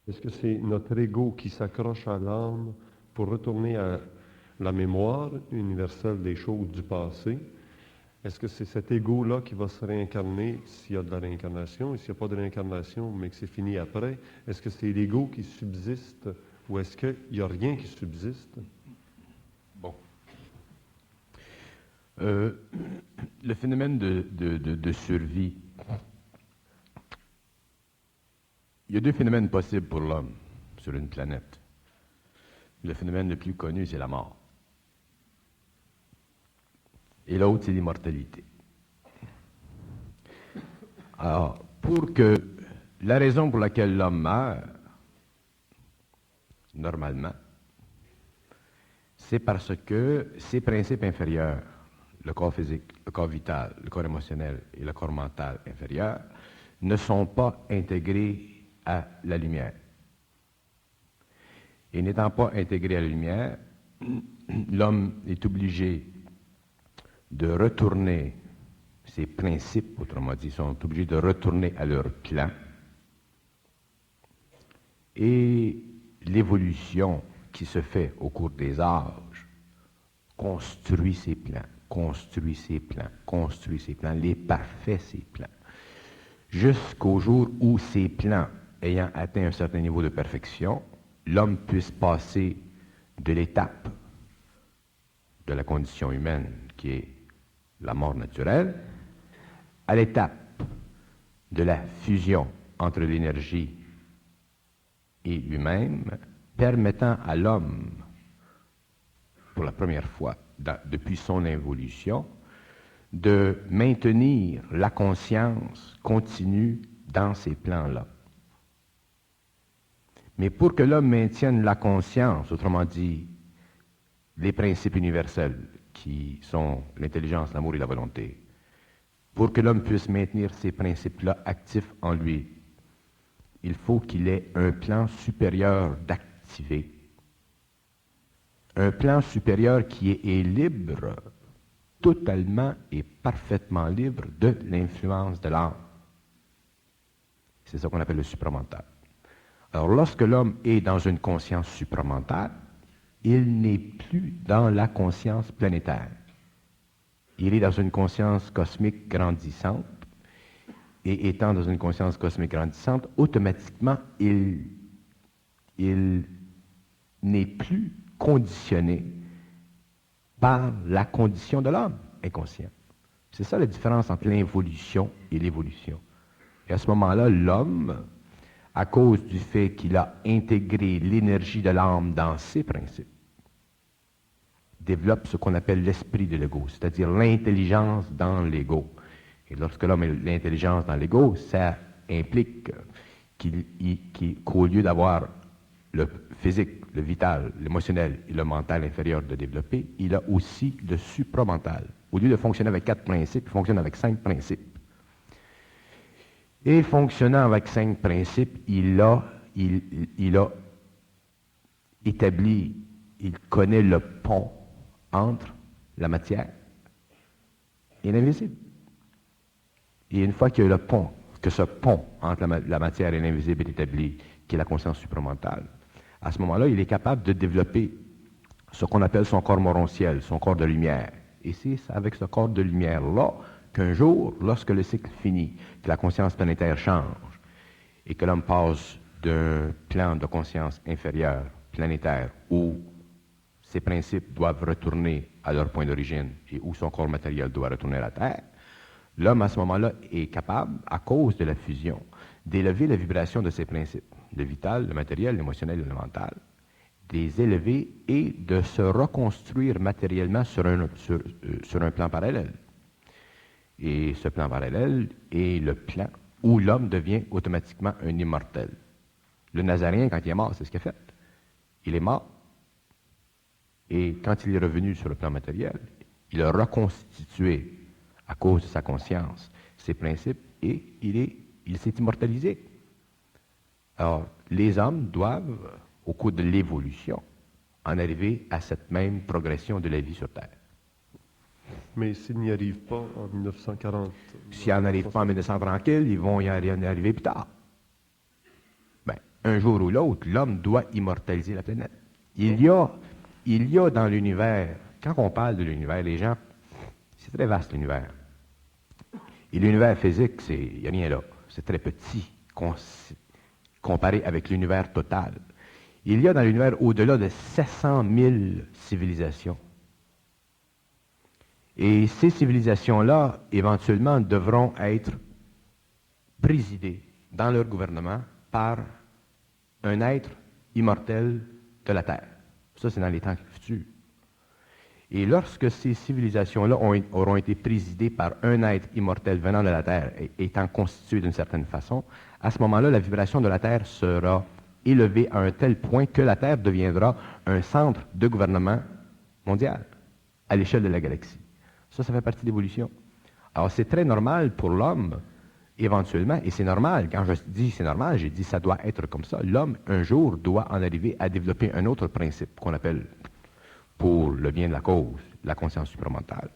Est-ce que c'est notre ego qui s'accroche à l'âme pour retourner à la mémoire universelle des choses du passé? Est-ce que c'est cet ego-là qui va se réincarner s'il y a de la réincarnation? Et s'il n'y a pas de réincarnation, mais que c'est fini après, est-ce que c'est l'ego qui subsiste ou est-ce qu'il n'y a rien qui subsiste? Bon. Le phénomène de survie, il y a deux phénomènes possibles pour l'homme sur une planète. Le phénomène le plus connu, c'est la mort. Et l'autre, c'est l'immortalité. Alors, pour que la raison pour laquelle l'homme meurt, normalement, c'est parce que ses principes inférieurs, le corps physique, le corps vital, le corps émotionnel et le corps mental inférieur, ne sont pas intégrés à la lumière. Et n'étant pas intégrés à la lumière, l'homme est obligé de retourner ses principes, autrement dit, sont obligés de retourner à leur plan. Et l'évolution qui se fait au cours des âges construit ces plans, construit ces plans, construit ces plans, les parfaits ces plans, jusqu'au jour où ces plans, ayant atteint un certain niveau de perfection, l'homme puisse passer de l'étape de la condition humaine, qui est la mort naturelle, à l'étape de la fusion entre l'énergie et lui-même, permettant à l'homme, pour la première fois depuis son évolution, de maintenir la conscience continue dans ces plans-là. Mais pour que l'homme maintienne la conscience, autrement dit, les principes universels qui sont l'intelligence, l'amour et la volonté, pour que l'homme puisse maintenir ces principes-là actifs en lui, il faut qu'il ait un plan supérieur d'activer. Un plan supérieur qui est libre, totalement et parfaitement libre de l'influence de l'âme. C'est ça qu'on appelle le supramental. Alors, lorsque l'homme est dans une conscience supramentale, il n'est plus dans la conscience planétaire. Il est dans une conscience cosmique grandissante, et étant dans une conscience cosmique grandissante, automatiquement, il n'est plus conditionné par la condition de l'homme inconscient. C'est ça la différence entre l'involution et l'évolution. Et à ce moment-là, l'homme, à cause du fait qu'il a intégré l'énergie de l'âme dans ses principes, développe ce qu'on appelle l'esprit de l'ego, c'est-à-dire l'intelligence dans l'ego. Et lorsque l'homme a l'intelligence dans l'ego, ça implique qu'au lieu d'avoir le physique, le vital, l'émotionnel et le mental inférieur de développer, il a aussi le supramental. Au lieu de fonctionner avec 4 principes, il fonctionne avec 5 principes. Et fonctionnant avec 5 principes, il a établi, il connaît le pont entre la matière et l'invisible. Et une fois que le pont, que ce pont entre la matière et l'invisible est établi, qui est la conscience supramentale, à ce moment-là, il est capable de développer ce qu'on appelle son corps morontiel, son corps de lumière. Et c'est avec ce corps de lumière-là qu'un jour, lorsque le cycle finit, que la conscience planétaire change et que l'homme passe d'un plan de conscience inférieur, planétaire, où ses principes doivent retourner à leur point d'origine et où son corps matériel doit retourner à la Terre, l'homme, à ce moment-là, est capable, à cause de la fusion, d'élever la vibration de ses principes, le vital, le matériel, l'émotionnel et le mental, de les élever et de se reconstruire matériellement sur un plan parallèle. Et ce plan parallèle est le plan où l'homme devient automatiquement un immortel. Le Nazaréen, quand il est mort, c'est ce qu'il a fait. Il est mort. Et quand il est revenu sur le plan matériel, il a reconstitué, à cause de sa conscience, ses principes, et il s'est immortalisé. Alors, les hommes doivent, au cours de l'évolution, en arriver à cette même progression de la vie sur Terre. Mais s'ils n'y arrivent pas en 1940... S'ils n'arrivent pas en 1930, ils vont y arriver plus tard. Ben, un jour ou l'autre, l'homme doit immortaliser la planète. Il y a dans l'univers, quand on parle de l'univers, les gens, c'est très vaste l'univers. Et l'univers physique, il n'y a rien là. C'est très petit comparé avec l'univers total. Il y a dans l'univers au-delà de 700 000 civilisations. Et ces civilisations-là, éventuellement, devront être présidées dans leur gouvernement par un être immortel de la Terre. Ça, c'est dans les temps futurs. Et lorsque ces civilisations-là auront été présidées par un être immortel venant de la Terre et étant constitué d'une certaine façon, à ce moment-là, la vibration de la Terre sera élevée à un tel point que la Terre deviendra un centre de gouvernement mondial à l'échelle de la galaxie. Ça fait partie de l'évolution. Alors, c'est très normal pour l'homme, éventuellement, et c'est normal, quand je dis c'est normal, j'ai dit ça doit être comme ça. L'homme, un jour, doit en arriver à développer un autre principe qu'on appelle, pour le bien de la cause, la conscience supramentale,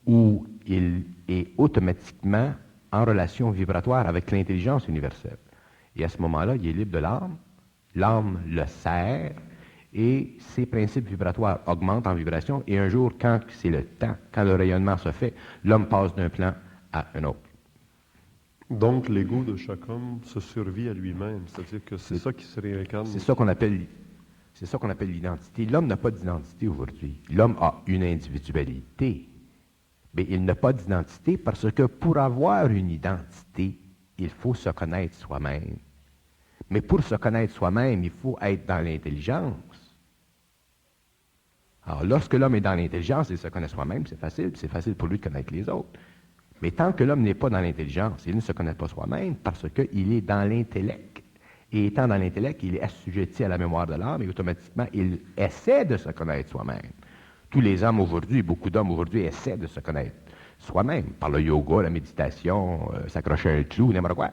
où il est automatiquement en relation vibratoire avec l'intelligence universelle. Et à ce moment-là, il est libre de l'âme le sert, et ces principes vibratoires augmentent en vibration, et un jour, quand c'est le temps, quand le rayonnement se fait, l'homme passe d'un plan à un autre. Donc, l'ego de chaque homme se survit à lui-même, c'est-à-dire que c'est ça qui se réincarne. C'est ça qu'on appelle l'identité. L'homme n'a pas d'identité aujourd'hui. L'homme a une individualité, mais il n'a pas d'identité parce que pour avoir une identité, il faut se connaître soi-même. Mais pour se connaître soi-même, il faut être dans l'intelligence. Alors, lorsque l'homme est dans l'intelligence et se connaît soi-même, c'est facile pour lui de connaître les autres. Mais tant que l'homme n'est pas dans l'intelligence, il ne se connaît pas soi-même parce qu'il est dans l'intellect. Et étant dans l'intellect, il est assujetti à la mémoire de l'âme et automatiquement, il essaie de se connaître soi-même. Tous les hommes aujourd'hui, beaucoup d'hommes aujourd'hui essaient de se connaître soi-même par le yoga, la méditation, s'accrocher un clou, n'importe quoi.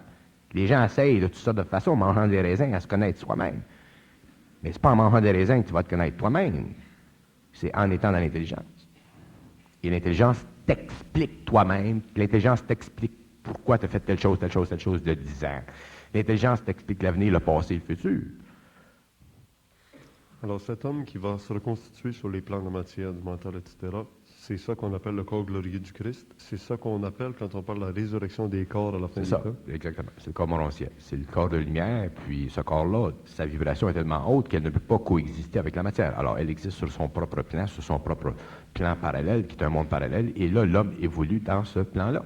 Les gens essayent de toutes sortes de façons, en mangeant des raisins, à se connaître soi-même. Mais c'est pas en mangeant des raisins que tu vas te connaître toi-même. C'est en étant dans l'intelligence. Et l'intelligence t'explique toi-même. L'intelligence t'explique pourquoi tu as fait telle chose de 10 ans. L'intelligence t'explique l'avenir, le passé, le futur. Alors, cet homme qui va se reconstituer sur les plans de la matière, du mental, etc., c'est ça qu'on appelle le corps glorieux du Christ. C'est ça qu'on appelle quand on parle de la résurrection des corps à la fin du temps. C'est ça, exactement. C'est le corps morontiel. C'est le corps de lumière, puis ce corps-là, sa vibration est tellement haute qu'elle ne peut pas coexister avec la matière. Alors, elle existe sur son propre plan parallèle, qui est un monde parallèle, et là, l'homme évolue dans ce plan-là.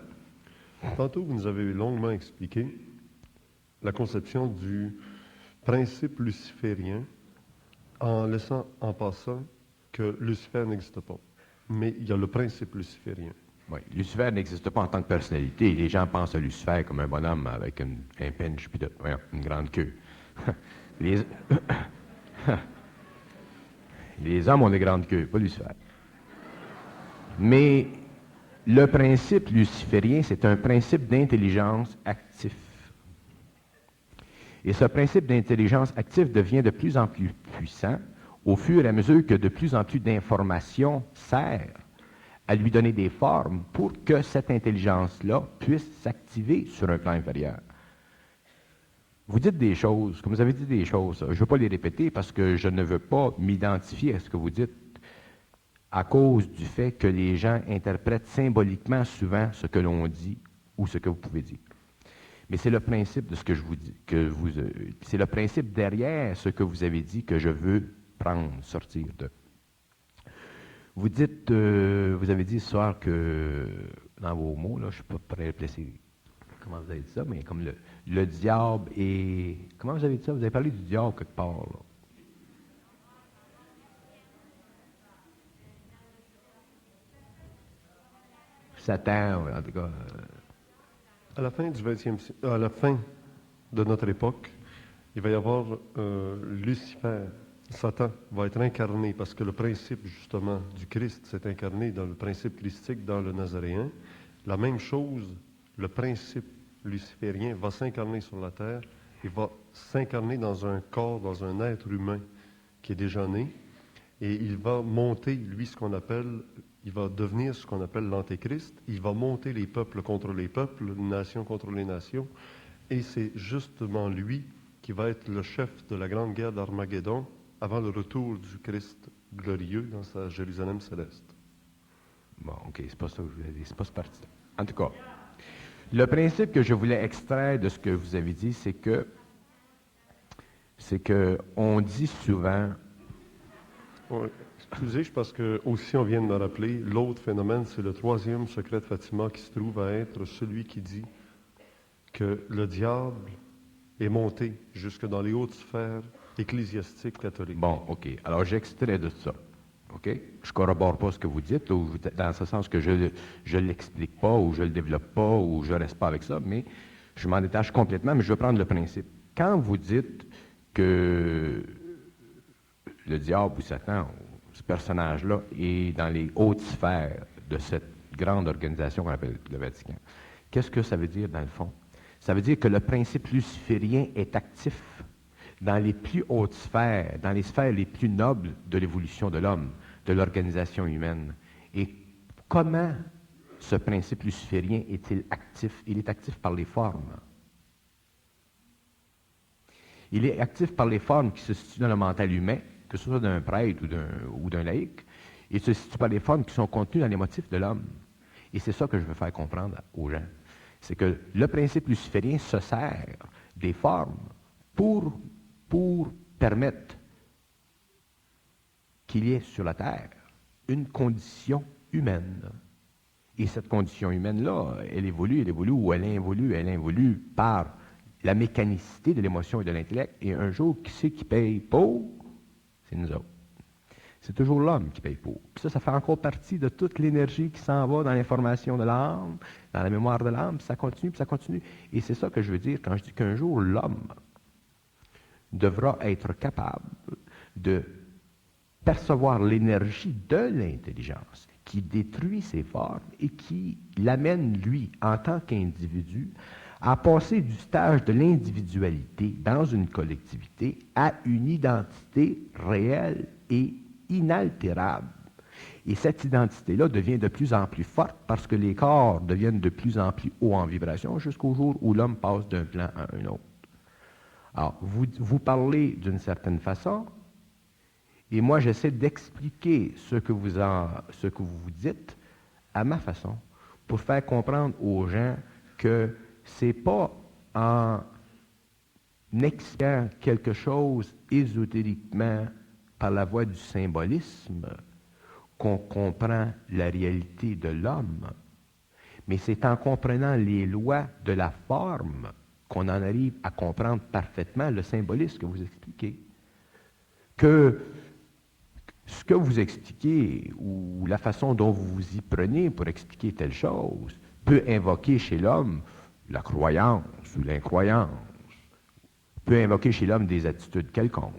Tantôt, vous nous avez longuement expliqué la conception du principe luciférien en laissant en passant que Lucifer n'existe pas. Mais il y a le principe luciférien. Oui, Lucifer n'existe pas en tant que personnalité. Les gens pensent à Lucifer comme un bonhomme avec un pinch puis une grande queue. Les hommes ont des grandes queues, pas Lucifer. Mais le principe luciférien, c'est un principe d'intelligence actif. Et ce principe d'intelligence active devient de plus en plus puissant au fur et à mesure que de plus en plus d'informations servent à lui donner des formes pour que cette intelligence-là puisse s'activer sur un plan inférieur. Vous dites des choses, comme vous avez dit des choses, je ne veux pas les répéter parce que je ne veux pas m'identifier à ce que vous dites à cause du fait que les gens interprètent symboliquement souvent ce que l'on dit ou ce que vous pouvez dire. Mais c'est le principe de ce que je vous dis, c'est le principe derrière ce que vous avez dit que je veux sortir de. Vous dites, vous avez dit ce soir que, dans vos mots, là, je ne suis pas prêt à placer, comment vous avez dit ça, mais comme le diable est, comment vous avez dit ça? Vous avez parlé du diable quelque part, là. Satan, en tout cas. À la fin du 20e siècle, à la fin de notre époque, il va y avoir Lucifer. Satan va être incarné parce que le principe, justement, du Christ s'est incarné dans le principe christique, dans le Nazaréen. La même chose, le principe luciférien va s'incarner sur la terre et va s'incarner dans un corps, dans un être humain qui est déjà né. Et il va monter, lui, il va devenir ce qu'on appelle l'Antéchrist. Il va monter les peuples contre les peuples, les nations contre les nations. Et c'est justement lui qui qui va être le chef de la grande guerre d'Armageddon avant le retour du Christ glorieux dans sa Jérusalem céleste. Bon, OK, c'est pas ça que je voulais dire, c'est pas ce parti. En tout cas, le principe que je voulais extraire de ce que vous avez dit, c'est que on dit souvent, Ouais. Excusez, parce que aussi on vient de me rappeler, l'autre phénomène, c'est le troisième secret de Fatima qui se trouve à être celui qui dit que le diable est monté jusque dans les hautes sphères ecclésiastiques catholiques. bon, OK, alors j'extrais de ça. OK? Je corrobore pas ce que vous dites, ou dans ce sens que je ne l'explique pas, ou je le développe pas, ou je reste pas avec ça, mais je m'en détache complètement, mais je vais prendre le principe. Quand vous dites que le diable ou Satan, ce personnage-là, est dans les hautes sphères de cette grande organisation qu'on appelle le Vatican, qu'est-ce que ça veut dire dans le fond? Ça veut dire que le principe luciférien est actif dans les plus hautes sphères, dans les sphères les plus nobles de l'évolution de l'homme, de l'organisation humaine. Et comment ce principe luciférien est-il actif? Il est actif par les formes. Il est actif par les formes qui se situent dans le mental humain, que ce soit d'un prêtre ou d'un laïc. Il se situe par les formes qui sont contenues dans les motifs de l'homme. Et c'est ça que je veux faire comprendre aux gens. C'est que le principe luciférien se sert des formes pour permettre qu'il y ait sur la Terre une condition humaine. Et cette condition humaine-là, elle évolue, ou elle involue par la mécanicité de l'émotion et de l'intellect. Et un jour, qui c'est qui paye pour? C'est nous autres. C'est toujours l'homme qui paye pour. Puis ça fait encore partie de toute l'énergie qui s'en va dans l'information de l'âme, dans la mémoire de l'âme, puis ça continue, puis ça continue. Et c'est ça que je veux dire quand je dis qu'un jour, l'homme devra être capable de percevoir l'énergie de l'intelligence qui détruit ses formes et qui l'amène, lui, en tant qu'individu, à passer du stage de l'individualité dans une collectivité à une identité réelle et inaltérable. Et cette identité-là devient de plus en plus forte parce que les corps deviennent de plus en plus hauts en vibration jusqu'au jour où l'homme passe d'un plan à un autre. Alors, vous parlez d'une certaine façon, et moi j'essaie d'expliquer ce que vous dites à ma façon, pour faire comprendre aux gens que c'est pas en expliquant quelque chose ésotériquement par la voie du symbolisme qu'on comprend la réalité de l'homme, mais c'est en comprenant les lois de la forme qu'on en arrive à comprendre parfaitement le symbolisme que vous expliquez. Que ce que vous expliquez ou la façon dont vous vous y prenez pour expliquer telle chose peut invoquer chez l'homme la croyance ou l'incroyance, peut invoquer chez l'homme des attitudes quelconques.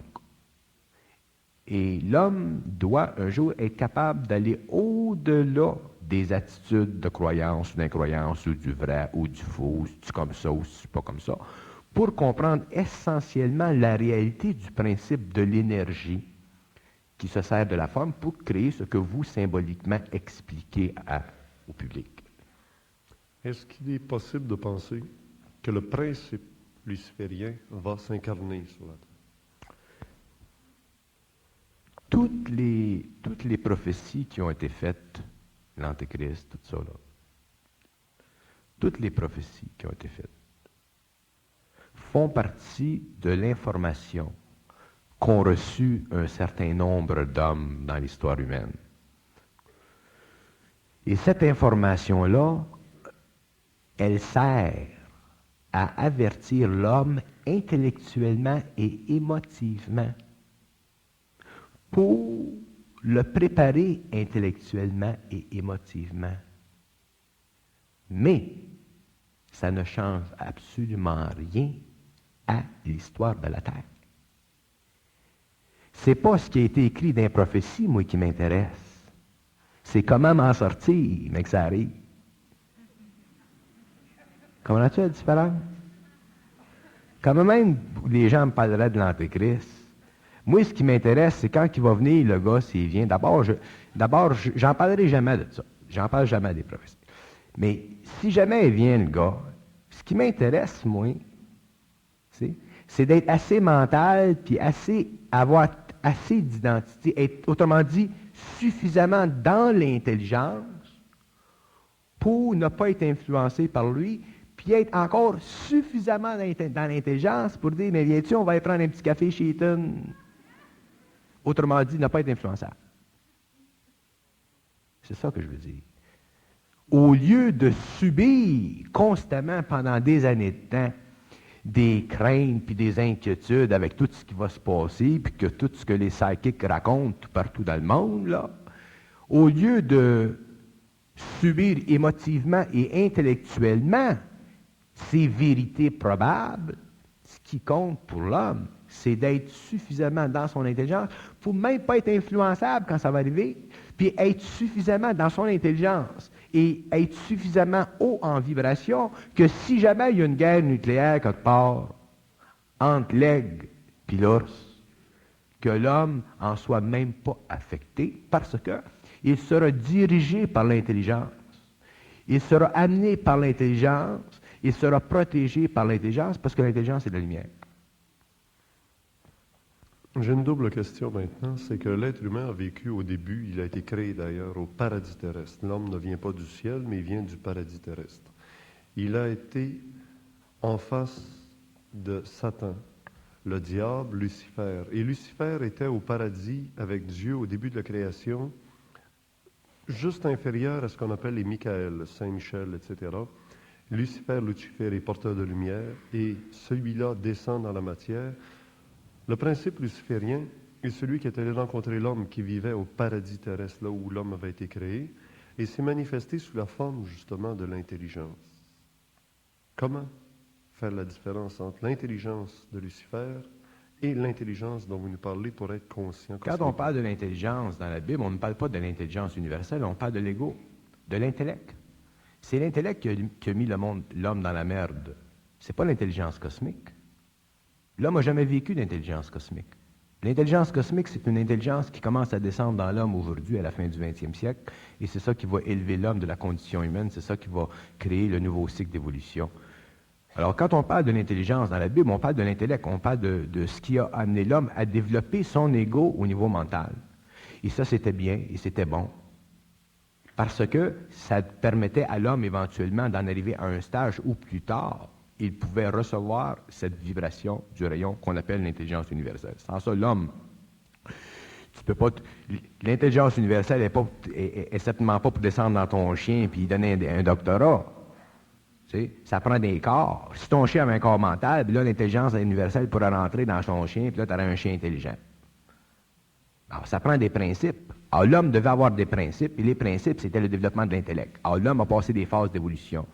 Et l'homme doit un jour être capable d'aller au-delà des attitudes de croyance ou d'incroyance ou du vrai ou du faux, si c'est comme ça ou si c'est pas comme ça, pour comprendre essentiellement la réalité du principe de l'énergie qui se sert de la forme pour créer ce que vous symboliquement expliquez au public. Est-ce qu'il est possible de penser que le principe luciférien va s'incarner sur la Terre? Toutes les prophéties qui ont été faites, l'Antéchrist, tout ça, là, toutes les prophéties qui ont été faites font partie de l'information qu'ont reçu un certain nombre d'hommes dans l'histoire humaine. Et cette information-là, elle sert à avertir l'homme intellectuellement et émotivement pour le préparer intellectuellement et émotivement. Mais ça ne change absolument rien à l'histoire de la Terre. C'est pas ce qui a été écrit dans les prophéties, moi, qui m'intéresse. C'est comment m'en sortir, mais que ça arrive. Comprends-tu la différence? Quand même les gens me parleraient de l'Antéchrist, moi, ce qui m'intéresse, c'est quand il va venir, le gars, s'il vient. D'abord, j'en parlerai jamais de ça. J'en parle jamais des prophéties. Mais si jamais il vient, le gars, ce qui m'intéresse, moi, c'est d'être assez mental, puis avoir assez d'identité, être, autrement dit, suffisamment dans l'intelligence pour ne pas être influencé par lui, puis être encore suffisamment dans l'intelligence pour dire, mais viens-tu, on va aller prendre un petit café chez Eaton. Autrement dit, ne pas être influençable. C'est ça que je veux dire. Au lieu de subir constamment pendant des années de temps des craintes puis des inquiétudes avec tout ce qui va se passer, puis que tout ce que les psychics racontent tout partout dans le monde, là, au lieu de subir émotivement et intellectuellement ces vérités probables, ce qui compte pour l'homme, c'est d'être suffisamment dans son intelligence pour même pas être influençable quand ça va arriver, puis être suffisamment dans son intelligence et être suffisamment haut en vibration que si jamais il y a une guerre nucléaire quelque part entre l'aigle et l'ours, que l'homme en soit même pas affecté parce que il sera dirigé par l'intelligence. Il sera amené par l'intelligence, il sera protégé par l'intelligence parce que l'intelligence c'est la lumière. J'ai une double question maintenant, c'est que l'être humain a vécu au début, il a été créé d'ailleurs au paradis terrestre. L'homme ne vient pas du ciel, mais il vient du paradis terrestre. Il a été en face de Satan, le diable, Lucifer. Et Lucifer était au paradis avec Dieu au début de la création, juste inférieur à ce qu'on appelle les Michaël, Saint-Michel, etc. Lucifer est porteur de lumière et celui-là descend dans la matière. Le principe luciférien est celui qui est allé rencontrer l'homme qui vivait au paradis terrestre, là où l'homme avait été créé, et s'est manifesté sous la forme justement de l'intelligence. Comment faire la différence entre l'intelligence de Lucifer et l'intelligence dont vous nous parlez pour être conscient? Quand on parle de l'intelligence dans la Bible, on ne parle pas de l'intelligence universelle, on parle de l'ego, de l'intellect. C'est l'intellect qui a mis l'homme dans la merde. C'est pas l'intelligence cosmique. L'homme n'a jamais vécu d'intelligence cosmique. L'intelligence cosmique, c'est une intelligence qui commence à descendre dans l'homme aujourd'hui, à la fin du 20e siècle, et c'est ça qui va élever l'homme de la condition humaine, c'est ça qui va créer le nouveau cycle d'évolution. Alors, quand on parle de l'intelligence dans la Bible, on parle de l'intellect, on parle de ce qui a amené l'homme à développer son ego au niveau mental. Et ça, c'était bien et c'était bon. Parce que ça permettait à l'homme éventuellement d'en arriver à un stage où plus tard, il pouvait recevoir cette vibration du rayon qu'on appelle l'intelligence universelle. Sans ça, l'homme, tu peux pas. L'intelligence universelle est certainement pas pour descendre dans ton chien et donner un doctorat. Tu sais, ça prend des corps. Si ton chien avait un corps mental, puis là, l'intelligence universelle pourrait rentrer dans son chien, puis là, tu aurais un chien intelligent. Alors, ça prend des principes. Alors, l'homme devait avoir des principes, et les principes, c'était le développement de l'intellect. Alors, l'homme a passé des phases d'évolution.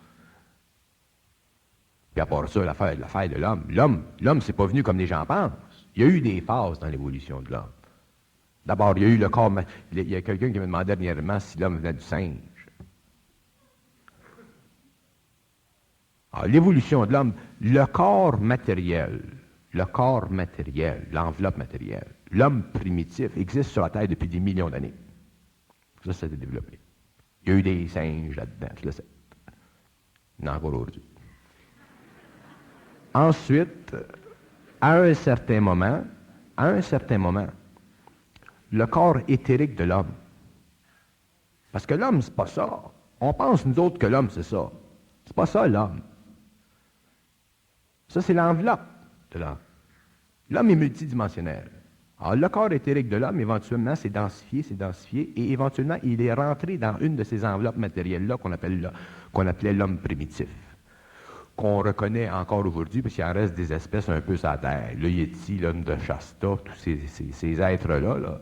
Puis à part ça, l'affaire de l'homme, c'est pas venu comme les gens pensent. Il y a eu des phases dans l'évolution de l'homme. D'abord, il y a eu le corps. Il y a quelqu'un qui me demandait dernièrement si l'homme venait du singe. Alors, l'évolution de l'homme, le corps matériel, l'enveloppe matérielle, l'homme primitif existe sur la Terre depuis des millions d'années. Ça s'est développé. Il y a eu des singes là-dedans, je le sais. Il y en a encore aujourd'hui. Ensuite, à un certain moment, le corps éthérique de l'homme. Parce que l'homme, c'est pas ça. On pense, nous autres, que l'homme, c'est ça. C'est pas ça, l'homme. Ça, c'est l'enveloppe de l'homme. L'homme est multidimensionnel. Alors, le corps éthérique de l'homme, éventuellement, s'est densifié, et éventuellement, il est rentré dans une de ces enveloppes matérielles-là qu'on appelait l'homme primitif, qu'on reconnaît encore aujourd'hui, parce qu'il en reste des espèces un peu sur la Terre. Le Yéti, l'homme de Shasta, tous ces êtres-là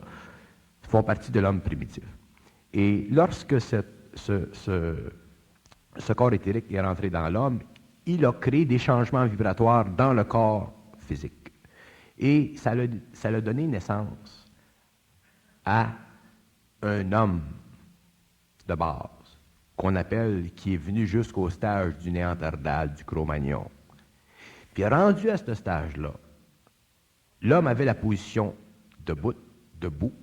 font partie de l'homme primitif. Et lorsque ce corps éthérique est rentré dans l'homme, il a créé des changements vibratoires dans le corps physique. Et ça a donné naissance à un homme de base, qui est venu jusqu'au stage du Néandertal, du Cro-Magnon. Puis rendu à ce stage-là, l'homme avait la position debout,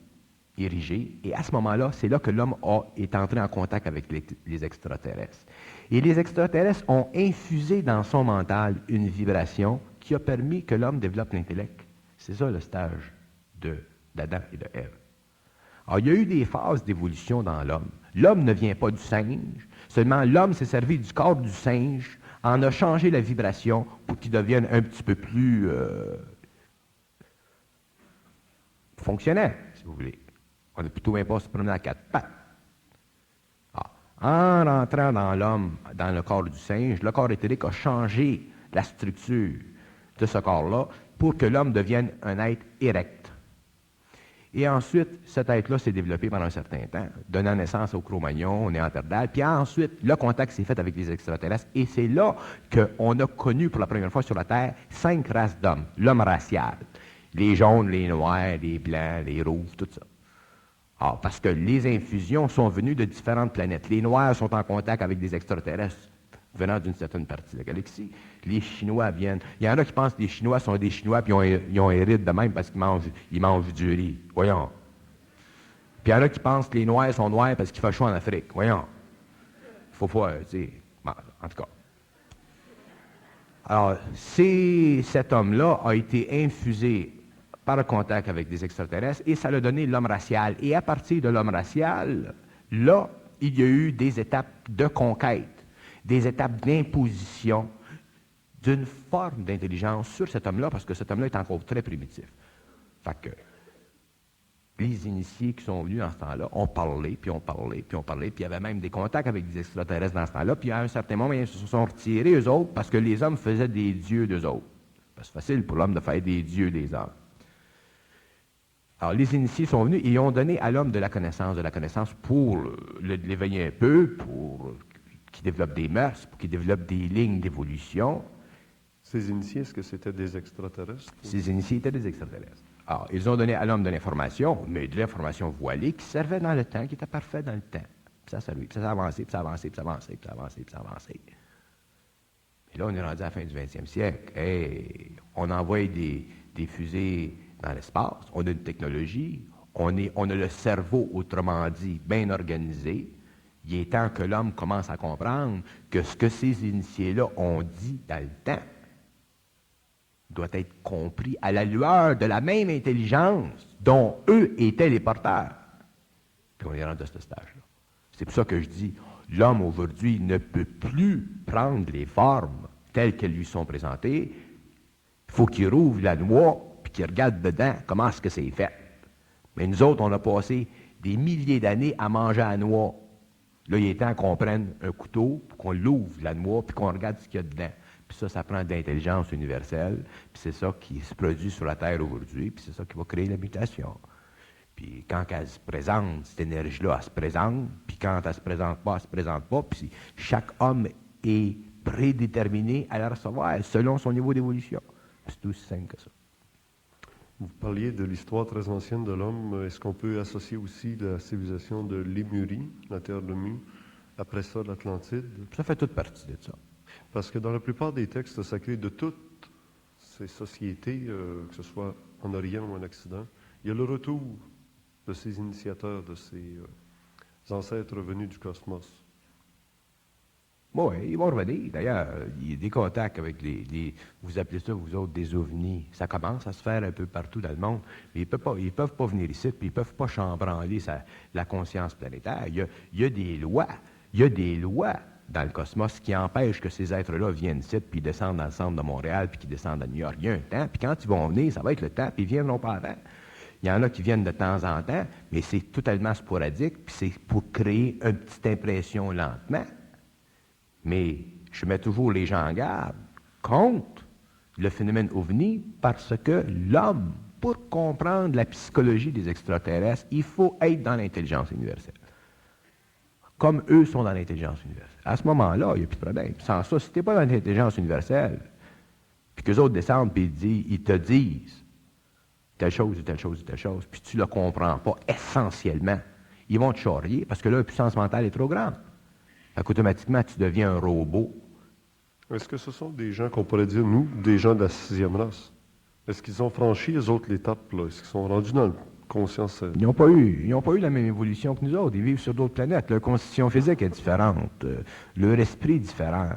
érigée, et à ce moment-là, c'est là que l'homme est entré en contact avec les extraterrestres. Et les extraterrestres ont infusé dans son mental une vibration qui a permis que l'homme développe l'intellect. C'est ça le stage d'Adam et de Ève. Alors, il y a eu des phases d'évolution dans l'homme. L'homme ne vient pas du singe, seulement l'homme s'est servi du corps du singe, en a changé la vibration pour qu'il devienne un petit peu plus fonctionnel, si vous voulez. On est plutôt bien pas se promener à quatre pattes. En rentrant dans l'homme, dans le corps du singe, le corps éthérique a changé la structure de ce corps-là pour que l'homme devienne un être érect. Et ensuite, cet être-là s'est développé pendant un certain temps, donnant naissance au Cro-Magnon, au Néandertal, puis ensuite, le contact s'est fait avec les extraterrestres, et c'est là qu'on a connu pour la première fois sur la Terre 5 races d'hommes, l'homme racial. Les jaunes, les noirs, les blancs, les rouges, tout ça. Ah, parce que les infusions sont venues de différentes planètes. Les Noirs sont en contact avec des extraterrestres venant d'une certaine partie de la galaxie. Les Chinois viennent. Il y en a qui pensent que les Chinois sont des Chinois puis ils ont un ride de même parce qu'ils mangent du riz. Voyons. Puis il y en a qui pensent que les Noirs sont noirs parce qu'il fait chaud en Afrique. Voyons. Il faut pas, tu sais. Bon, en tout cas. Alors, cet homme-là a été infusé par le contact avec des extraterrestres, et ça l'a donné l'homme racial. Et à partir de l'homme racial, là, il y a eu des étapes de conquête, des étapes d'imposition d'une forme d'intelligence sur cet homme-là, parce que cet homme-là est encore très primitif. Fait que les initiés qui sont venus dans ce temps-là ont parlé, puis ont parlé, puis ont parlé, puis il y avait même des contacts avec des extraterrestres dans ce temps-là, puis à un certain moment, ils se sont retirés, eux autres, parce que les hommes faisaient des dieux d'eux autres. C'est facile pour l'homme de faire des dieux des hommes. Alors, les initiés sont venus et ils ont donné à l'homme de la connaissance pour l'éveiller un peu, pour qu'il développe des mœurs, pour qu'il développe des lignes d'évolution. Ces initiés, est-ce que c'était des extraterrestres? Ces initiés étaient des extraterrestres. Alors, ils ont donné à l'homme de l'information, mais de l'information voilée qui servait dans le temps, qui était parfait dans le temps. Puis ça servait, puis ça a avancé, puis ça a avancé, puis ça a avancé, puis ça a avancé, puis ça a avancé. Et là, on est rendu à la fin du 20e siècle. Hey, on envoie des fusées dans l'espace, on a une technologie, on a le cerveau, autrement dit, bien organisé. Il est temps que l'homme commence à comprendre que ce que ces initiés-là ont dit dans le temps doit être compris à la lueur de la même intelligence dont eux étaient les porteurs. Puis on est rendu à ce stage-là. C'est pour ça que je dis, l'homme aujourd'hui ne peut plus prendre les formes telles qu'elles lui sont présentées. Il faut qu'il rouvre la noix puis qu'il regarde dedans comment est-ce que c'est fait. Mais nous autres, on a passé des milliers d'années à manger à la noix. Là, il est temps qu'on prenne un couteau, pour qu'on l'ouvre, la noix, puis qu'on regarde ce qu'il y a dedans. Puis ça prend de l'intelligence universelle, puis c'est ça qui se produit sur la Terre aujourd'hui, puis c'est ça qui va créer la mutation. Puis quand elle se présente, cette énergie-là, elle se présente, puis quand elle se présente pas, elle se présente pas, puis chaque homme est prédéterminé à la recevoir selon son niveau d'évolution. C'est aussi simple que ça. Vous parliez de l'histoire très ancienne de l'homme. Est-ce qu'on peut associer aussi la civilisation de Lémurie, la terre de Mu, après ça l'Atlantide? Ça fait toute partie de ça. Parce que dans la plupart des textes sacrés de toutes ces sociétés, que ce soit en Orient ou en Occident, il y a le retour de ces initiateurs, de ces ancêtres venus du cosmos. Oui, ils vont revenir. D'ailleurs, il y a des contacts avec vous appelez ça, vous autres, des ovnis. Ça commence à se faire un peu partout dans le monde, mais ils peuvent pas venir ici, puis ils peuvent pas chambranler la conscience planétaire. Il y a des lois dans le cosmos qui empêchent que ces êtres-là viennent ici, puis descendent dans le centre de Montréal, puis qu'ils descendent à New York. Il y a un temps, puis quand ils vont venir, ça va être le temps, puis ils viendront pas avant. Il y en a qui viennent de temps en temps, mais c'est totalement sporadique, puis c'est pour créer une petite impression lentement. Mais je mets toujours les gens en garde contre le phénomène ovni parce que l'homme, pour comprendre la psychologie des extraterrestres, il faut être dans l'intelligence universelle. Comme eux sont dans l'intelligence universelle. À ce moment-là, il n'y a plus de problème. Sans ça, si tu n'es pas dans l'intelligence universelle, puis qu'eux autres descendent et ils te disent telle chose ou telle chose ou telle chose, puis tu ne le comprends pas essentiellement, ils vont te charrier parce que là, la puissance mentale est trop grande. Fait qu'automatiquement, tu deviens un robot. Est-ce que ce sont des gens qu'on pourrait dire, nous, des gens de la 6e race? Est-ce qu'ils ont franchi les autres l'étape, là? Est-ce qu'ils sont rendus dans la conscience? Ils n'ont pas eu la même évolution que nous autres. Ils vivent sur d'autres planètes. Leur constitution physique est différente. Leur esprit est différent.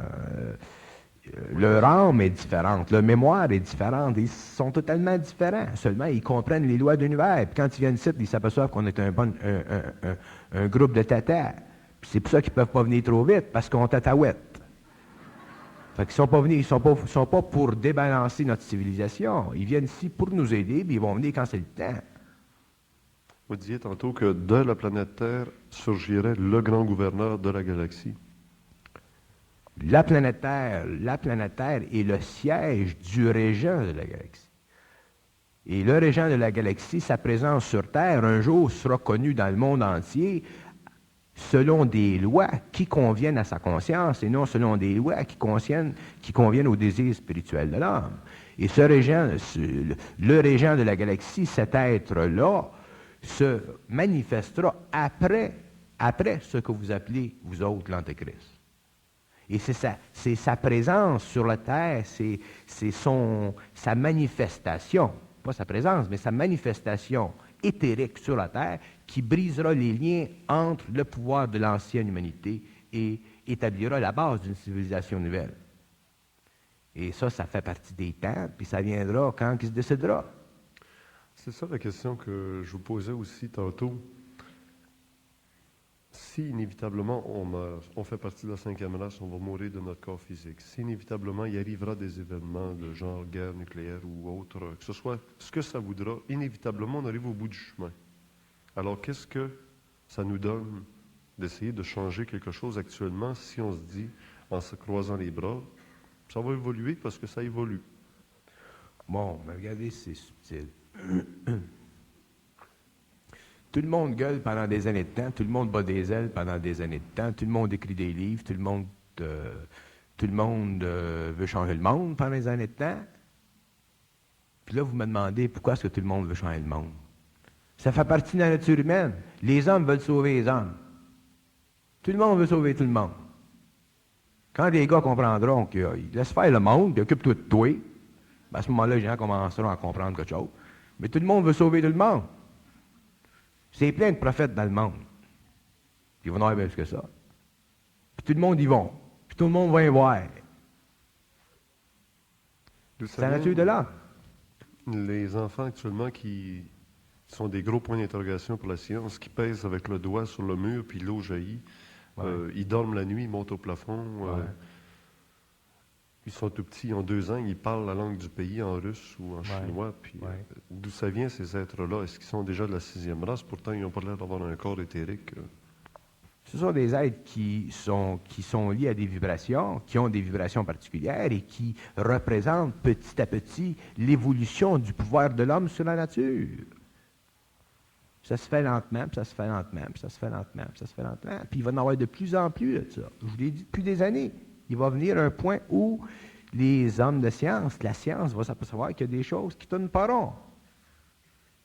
Leur âme est différente, leur mémoire est différente, ils sont totalement différents. Seulement, ils comprennent les lois de l'univers. Puis quand ils viennent ici, ils s'aperçoivent qu'on est un groupe de tatas. Puis c'est pour ça qu'ils ne peuvent pas venir trop vite, parce qu'on tataouette. Fait qu'ils sont pas venus, ils sont pas pour débalancer notre civilisation. Ils viennent ici pour nous aider, puis ils vont venir quand c'est le temps. Vous disiez tantôt que de la planète Terre surgirait le grand gouverneur de la galaxie. La planète Terre est le siège du régent de la galaxie. Et le régent de la galaxie, sa présence sur Terre, un jour sera connue dans le monde entier selon des lois qui conviennent à sa conscience et non selon des lois qui conviennent au désir spirituel de l'homme. Et ce régent, le régent de la galaxie, cet être-là, se manifestera après ce que vous appelez, vous autres, l'Antéchrist. Et c'est sa présence sur la terre, c'est sa manifestation, pas sa présence, mais sa manifestation éthérique sur la terre qui brisera les liens entre le pouvoir de l'ancienne humanité et établira la base d'une civilisation nouvelle. Et ça fait partie des temps, puis ça viendra quand il se décidera. C'est ça la question que je vous posais aussi tantôt. Si inévitablement on meurt, on fait partie de la 5e race, on va mourir de notre corps physique. Si inévitablement il arrivera des événements de genre guerre nucléaire ou autre, que ce soit ce que ça voudra, inévitablement on arrive au bout du chemin. Alors qu'est-ce que ça nous donne d'essayer de changer quelque chose actuellement si on se dit, en se croisant les bras, ça va évoluer parce que ça évolue? Bon, mais regardez, c'est subtil. Tout le monde gueule pendant des années de temps, tout le monde bat des ailes pendant des années de temps, tout le monde écrit des livres, tout le monde veut changer le monde pendant des années de temps. Puis là, vous me demandez pourquoi est-ce que tout le monde veut changer le monde. Ça fait partie de la nature humaine. Les hommes veulent sauver les hommes. Tout le monde veut sauver tout le monde. Quand les gars comprendront qu'ils laissent faire le monde, puis occupe-toi de toi, ben à ce moment-là, les gens commenceront à comprendre quelque chose. Mais tout le monde veut sauver tout le monde. C'est plein de prophètes dans le monde. Puis ils vont en avoir plus que ça. Puis tout le monde y va. Puis tout le monde va y voir. C'est la nature de l'homme. Les enfants actuellement qui sont des gros points d'interrogation pour la science, qui pèsent avec le doigt sur le mur, puis l'eau jaillit. Ouais. Ils dorment la nuit, ils montent au plafond. Ouais. Ils sont tout petits, ils ont 2 ans, ils parlent la langue du pays en russe ou en chinois. Puis d'où ça vient, ces êtres-là? Est-ce qu'ils sont déjà de la 6e race? Pourtant, ils n'ont pas l'air d'avoir un corps éthérique. Ce sont des êtres qui sont liés à des vibrations, qui ont des vibrations particulières et qui représentent petit à petit l'évolution du pouvoir de l'homme sur la nature. Ça se fait lentement, puis ça se fait lentement, puis ça se fait lentement, puis ça se fait lentement. Puis il va y en avoir de plus en plus de ça. Je vous l'ai dit depuis des années. Il va venir un point où les hommes de science, la science va s'apercevoir qu'il y a des choses qui ne tournent pas rond.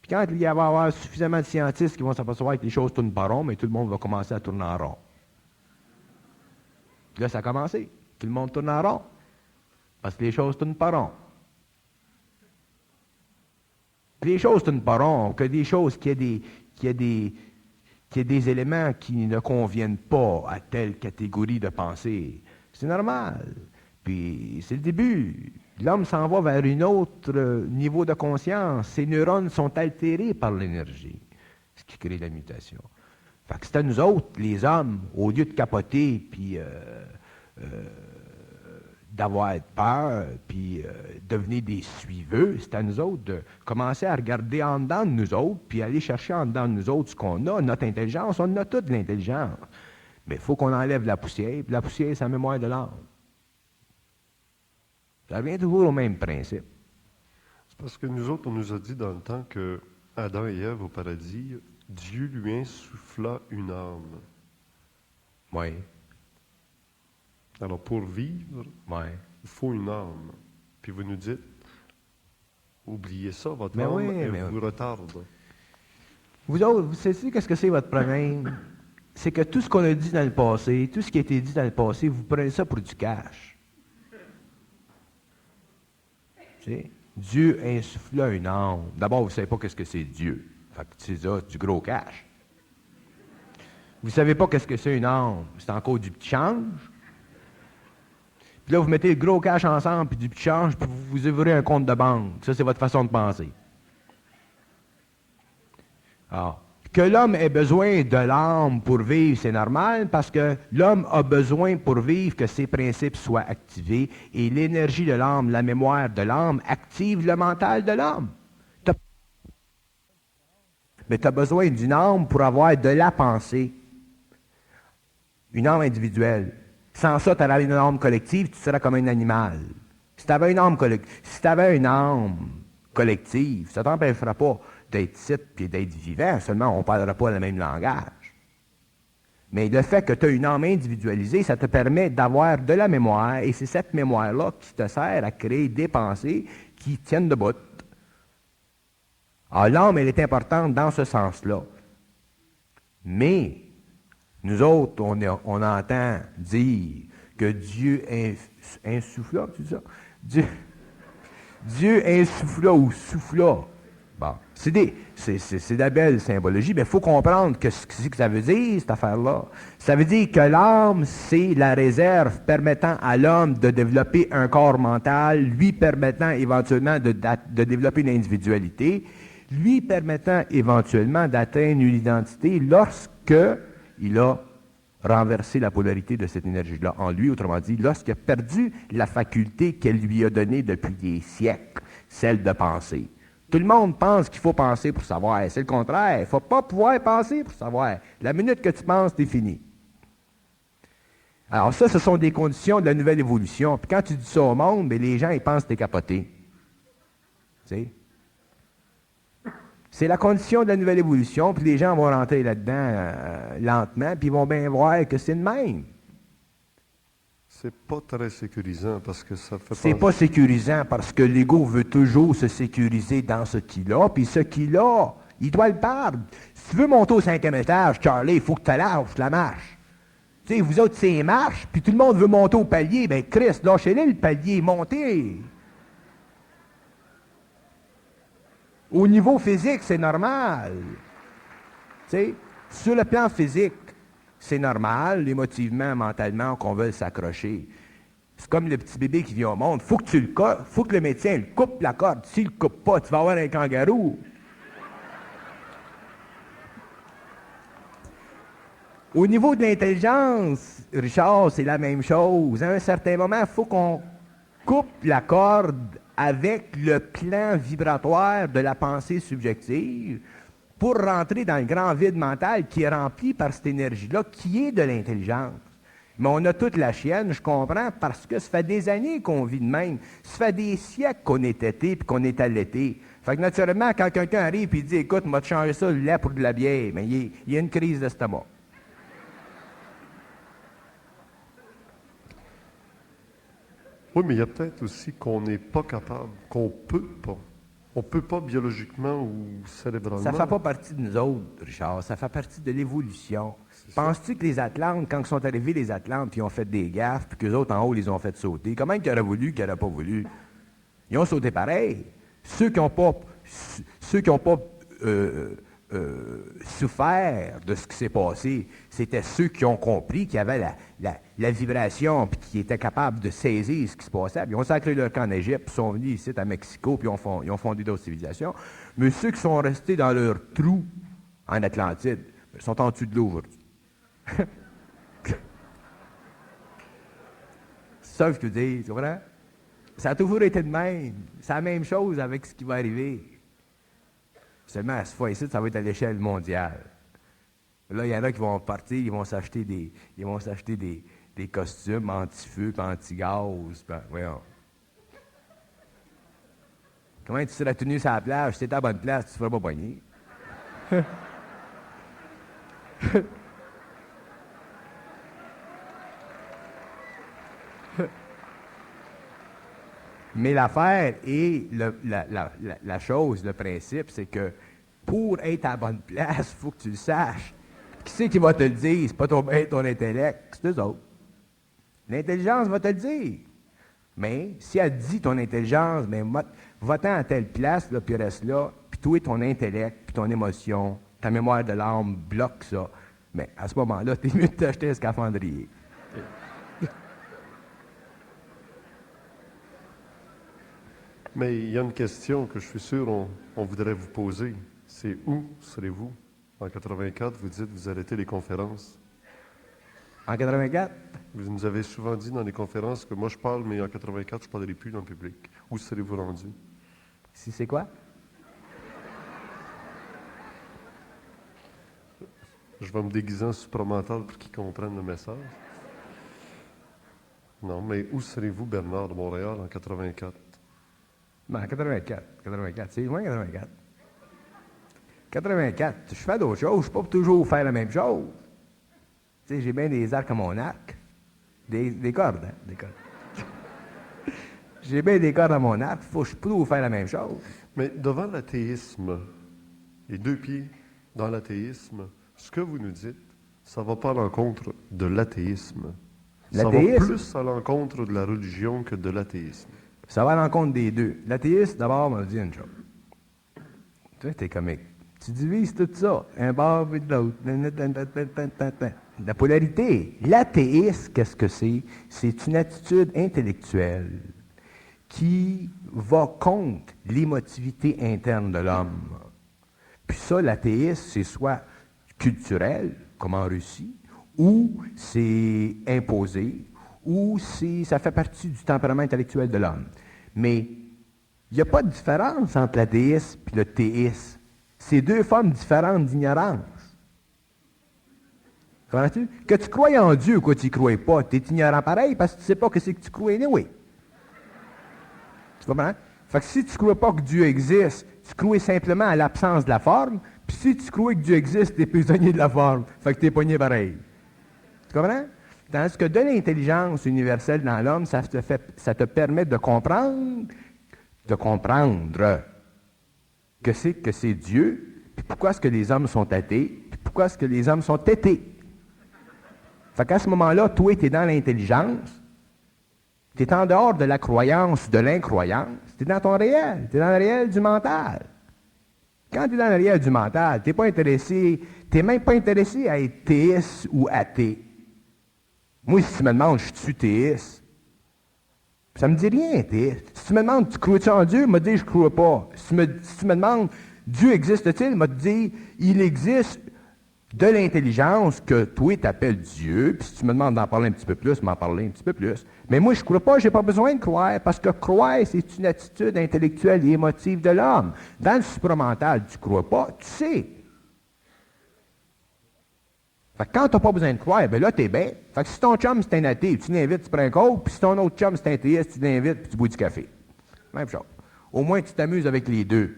Puis quand il va y avoir suffisamment de scientistes qui vont s'apercevoir que les choses ne tournent pas rond, mais tout le monde va commencer à tourner en rond. Puis là, ça a commencé. Tout le monde tourne en rond. Parce que les choses ne tournent pas rond. Puis les choses ne tournent pas rond, que des choses qu'il y a des éléments qui ne conviennent pas à telle catégorie de pensée. C'est normal. Puis c'est le début. L'homme s'en va vers un autre niveau de conscience. Ses neurones sont altérés par l'énergie, ce qui crée la mutation. Fait que c'est à nous autres, les hommes, au lieu de capoter, puis d'avoir peur, puis devenir des suiveux, c'est à nous autres de commencer à regarder en dedans de nous autres, puis aller chercher en dedans de nous autres ce qu'on a, notre intelligence. On a toute l'intelligence. Mais il faut qu'on enlève la poussière, puis la poussière, c'est la mémoire de l'âme. Ça revient toujours au même principe. C'est parce que nous autres, on nous a dit dans le temps que Adam et Ève au paradis, Dieu lui insuffla une âme. Oui. Alors pour vivre, il faut une âme. Puis vous nous dites, oubliez ça, votre âme, elle vous retarde. Vous autres, vous savez qu'est-ce que c'est votre problème? C'est que tout ce qu'on a dit dans le passé, tout ce qui a été dit dans le passé, vous prenez ça pour du cash. Tu sais, Dieu insuffla une âme. D'abord, vous ne savez pas qu'est-ce que c'est Dieu. Fait que c'est ça, du gros cash. Vous ne savez pas qu'est-ce que c'est une âme. C'est encore du petit change. Puis là, vous mettez le gros cash ensemble, puis du change, puis vous ouvrez un compte de banque. Ça, c'est votre façon de penser. Alors, que l'homme ait besoin de l'âme pour vivre, c'est normal, parce que l'homme a besoin pour vivre que ses principes soient activés, et l'énergie de l'âme, la mémoire de l'âme, active le mental de l'homme. Mais tu as besoin d'une âme pour avoir de la pensée. Une âme individuelle. Sans ça, tu aurais une âme collective, tu serais comme un animal. Si tu avais une âme collective, ça ne t'empêchera pas d'être ici et d'être vivant, seulement on ne parlera pas le même langage. Mais le fait que tu as une âme individualisée, ça te permet d'avoir de la mémoire, et c'est cette mémoire-là qui te sert à créer des pensées qui tiennent debout. Alors l'âme, elle est importante dans ce sens-là. Mais, nous autres, on entend dire que Dieu insuffla, tu dis ça? Dieu insuffla ou souffla. Bon, c'est de la belle symbologie, mais il faut comprendre ce que ça veut dire, cette affaire-là. Ça veut dire que l'âme, c'est la réserve permettant à l'homme de développer un corps mental, lui permettant éventuellement de développer une individualité, lui permettant éventuellement d'atteindre une identité lorsque il a renversé la polarité de cette énergie-là en lui, autrement dit, lorsqu'il a perdu la faculté qu'elle lui a donnée depuis des siècles, celle de penser. Tout le monde pense qu'il faut penser pour savoir. C'est le contraire. Il ne faut pas pouvoir penser pour savoir. La minute que tu penses, t'es fini. Alors ça, ce sont des conditions de la nouvelle évolution. Puis quand tu dis ça au monde, bien, les gens, ils pensent que t'es capoté. Tu sais? C'est la condition de la nouvelle évolution, puis les gens vont rentrer là-dedans lentement, puis ils vont bien voir que c'est le même. C'est pas très sécurisant parce que ça fait C'est pas sécurisant parce que l'ego veut toujours se sécuriser dans ce qu'il a, puis ce qu'il a, il doit le perdre. Si tu veux monter au 5e étage, Charlie, il faut que tu lâches la marche. Tu sais, vous autres, c'est marche, puis tout le monde veut monter au palier, ben Chris, lâchez-le le palier, montez. Au niveau physique, c'est normal. Tu sais, sur le plan physique, c'est normal, émotivement, mentalement, qu'on veuille s'accrocher. C'est comme le petit bébé qui vient au monde. Faut que le médecin le coupe la corde. S'il ne le coupe pas, tu vas avoir un kangourou. Au niveau de l'intelligence, Richard, c'est la même chose. À un certain moment, il faut qu'on coupe la corde avec le plan vibratoire de la pensée subjective pour rentrer dans le grand vide mental qui est rempli par cette énergie-là, qui est de l'intelligence. Mais on a toute la chienne, je comprends, parce que ça fait des années qu'on vit de même. Ça fait des siècles qu'on est tété puis qu'on est allaité. Fait que naturellement, quand quelqu'un arrive et dit « Écoute, on va te changer ça, le lait pour de la bière », mais il y a une crise d'estomac. Oui, mais il y a peut-être aussi qu'on n'est pas capable, qu'on peut pas. On ne peut pas biologiquement ou cérébralement. Ça ne fait pas partie de nous autres, Richard. Ça fait partie de l'évolution. Penses-tu que les Atlantes, quand ils sont arrivés, les Atlantes, ils ont fait des gaffes, puis qu'eux autres, en haut, les ont fait sauter? Comment ils auraient voulu, qu'ils n'auraient pas voulu? Ils ont sauté pareil. Ceux qui n'ont pas souffert de ce qui s'est passé, c'était ceux qui ont compris qu'il y avait la vibration, puis qui étaient capables de saisir ce qui se passait. Puis ils ont sacré leur camp en Égypte, puis sont venus ici à Mexico, puis ils ont fondé d'autres civilisations. Mais ceux qui sont restés dans leur trou en Atlantide, ils sont en dessous de l'eau aujourd'hui. C'est ça que je te dis, tu comprends? Ça a toujours été de même. C'est la même chose avec ce qui va arriver. Seulement, à ce fois-ci, ça va être à l'échelle mondiale. Là, il y en a qui vont partir, ils vont s'acheter des costumes anti-feu, anti-gaz. Voyons. Comment tu serais tenu sur la plage? Si tu étais à la bonne place, tu ne serais pas poigné. Mais l'affaire et la chose, le principe, c'est que pour être à la bonne place, il faut que tu le saches. Qui c'est qui va te le dire? C'est pas ton intellect, c'est eux autres. L'intelligence va te le dire. Mais si elle dit ton intelligence, mais va-t'en à telle place, là, puis reste là, puis toi, ton intellect, puis ton émotion, ta mémoire de l'âme bloque ça. Mais à ce moment-là, t'es mieux de t'acheter un scaphandrier. Mais il y a une question que je suis sûr on voudrait vous poser. C'est où serez-vous? En 84, vous dites vous arrêtez les conférences. En 84? Vous nous avez souvent dit dans les conférences que moi je parle, mais en 84, je ne parlerai plus dans le public. Où serez-vous rendu? Si c'est quoi? Je vais me déguiser en supramental pour qu'ils comprennent le message. Non, mais où serez-vous, Bernard, de Montréal, en 84? Ben, 84, c'est loin 84. 84, je fais d'autres choses, je ne suis pas pour toujours faire la même chose. Tu sais, j'ai bien des arcs à mon arc. Des cordes, hein, des cordes. J'ai bien des cordes à mon arc, faut que je peux faire la même chose. Mais devant l'athéisme, les deux pieds dans l'athéisme, ce que vous nous dites, ça ne va pas à l'encontre de l'athéisme. Ça va L'athéisme? plus à l'encontre de la religion que de l'athéisme. Ça va à l'encontre des deux. L'athéiste, d'abord, m'a dit une chose. Toi, t'es comique. Tu divises tout ça, un bord et de l'autre. La polarité. L'athéiste, qu'est-ce que c'est? C'est une attitude intellectuelle qui va contre l'émotivité interne de l'homme. Puis ça, l'athéiste, c'est soit culturel, comme en Russie, ou c'est imposé, ou ça fait partie du tempérament intellectuel de l'homme. Mais il n'y a pas de différence entre l'athéisme et le théisme. C'est deux formes différentes d'ignorance. Comprends-tu? Que tu crois en Dieu ou que tu n'y crois pas, tu es ignorant pareil parce que tu ne sais pas que c'est que tu crois anyway. Tu comprends? Fait que si tu ne crois pas que Dieu existe, tu crois simplement à l'absence de la forme, puis si tu crois que Dieu existe, tu es prisonnier de la forme. Fait que tu es pogné pareil. Tu comprends? Tandis que de l'intelligence universelle dans l'homme, ça te permet de comprendre que c'est Dieu, puis pourquoi est-ce que les hommes sont athées, puis pourquoi est-ce que les hommes sont têtés. Fait qu'à ce moment-là, toi, tu es dans l'intelligence, tu es en dehors de la croyance, de l'incroyance, tu es dans ton réel, tu es dans le réel du mental. Quand tu es dans le réel du mental, tu n'es même pas intéressé à être théiste ou athée. Moi, si tu me demandes, je suis théiste, ça me dit rien, théiste. Si tu me demandes, tu crois-tu en Dieu, je me dis, je ne crois pas. Si tu me demandes, Dieu existe-t-il, je me dis, il existe de l'intelligence que toi, tu appelles Dieu, puis si tu me demandes d'en parler un petit peu plus, m'en parler un petit peu plus. Mais moi, je ne crois pas, je n'ai pas besoin de croire, parce que croire, c'est une attitude intellectuelle et émotive de l'homme. Dans le supramental, tu ne crois pas, tu sais. Fait que quand tu n'as pas besoin de croire, ben là, tu es bien. Fait que si ton chum, c'est un athée, tu l'invites, tu prends un coke, puis si ton autre chum, c'est un théiste, tu l'invites, puis tu bois du café. Même chose. Au moins, tu t'amuses avec les deux.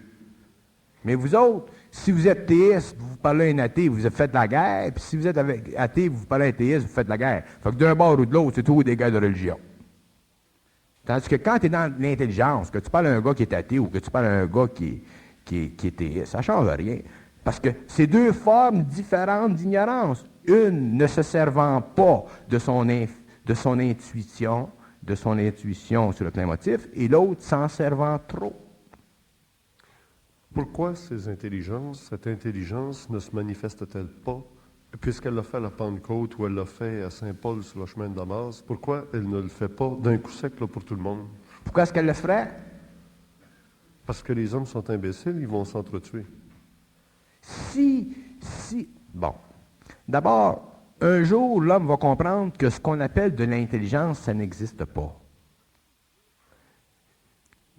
Mais vous autres, si vous êtes théiste, vous parlez à un athée, vous faites la guerre, puis si vous êtes athée, vous parlez à un théiste, vous fêtes la guerre. Fait que d'un bord ou de l'autre, c'est tout des guerres de religion. Tandis que quand tu es dans l'intelligence, que tu parles à un gars qui est athée ou que tu parles à un gars qui est théiste, ça ne change rien. Parce que c'est deux formes différentes d'ignorance. Une ne se servant pas de son intuition sur le plan émotif, et l'autre s'en servant trop. Pourquoi cette intelligence ne se manifeste-t-elle pas, puisqu'elle l'a fait à la Pentecôte ou elle l'a fait à Saint-Paul sur le chemin de Damas, pourquoi elle ne le fait pas d'un coup sec là, pour tout le monde? Pourquoi est-ce qu'elle le ferait? Parce que les hommes sont imbéciles, ils vont s'entretuer. Bon. D'abord, un jour, l'homme va comprendre que ce qu'on appelle de l'intelligence, ça n'existe pas.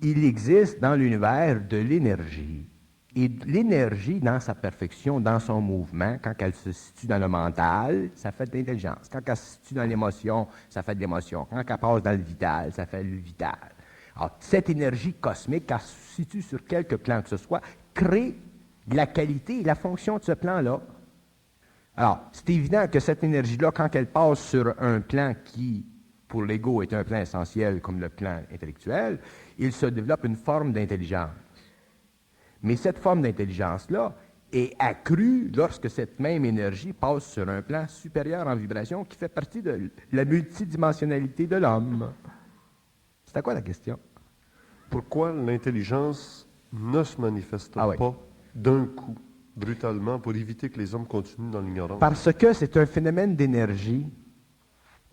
Il existe dans l'univers de l'énergie. Et l'énergie, dans sa perfection, dans son mouvement, quand elle se situe dans le mental, ça fait de l'intelligence. Quand elle se situe dans l'émotion, ça fait de l'émotion. Quand elle passe dans le vital, ça fait le vital. Alors, cette énergie cosmique, quand elle se situe sur quelque plan que ce soit, crée la qualité et la fonction de ce plan-là. Alors, c'est évident que cette énergie-là, quand elle passe sur un plan qui, pour l'ego, est un plan essentiel comme le plan intellectuel, il se développe une forme d'intelligence. Mais cette forme d'intelligence-là est accrue lorsque cette même énergie passe sur un plan supérieur en vibration qui fait partie de la multidimensionnalité de l'homme. C'est à quoi la question? Pourquoi l'intelligence ne se manifeste pas d'un coup, brutalement, pour éviter que les hommes continuent dans l'ignorance? Parce que c'est un phénomène d'énergie.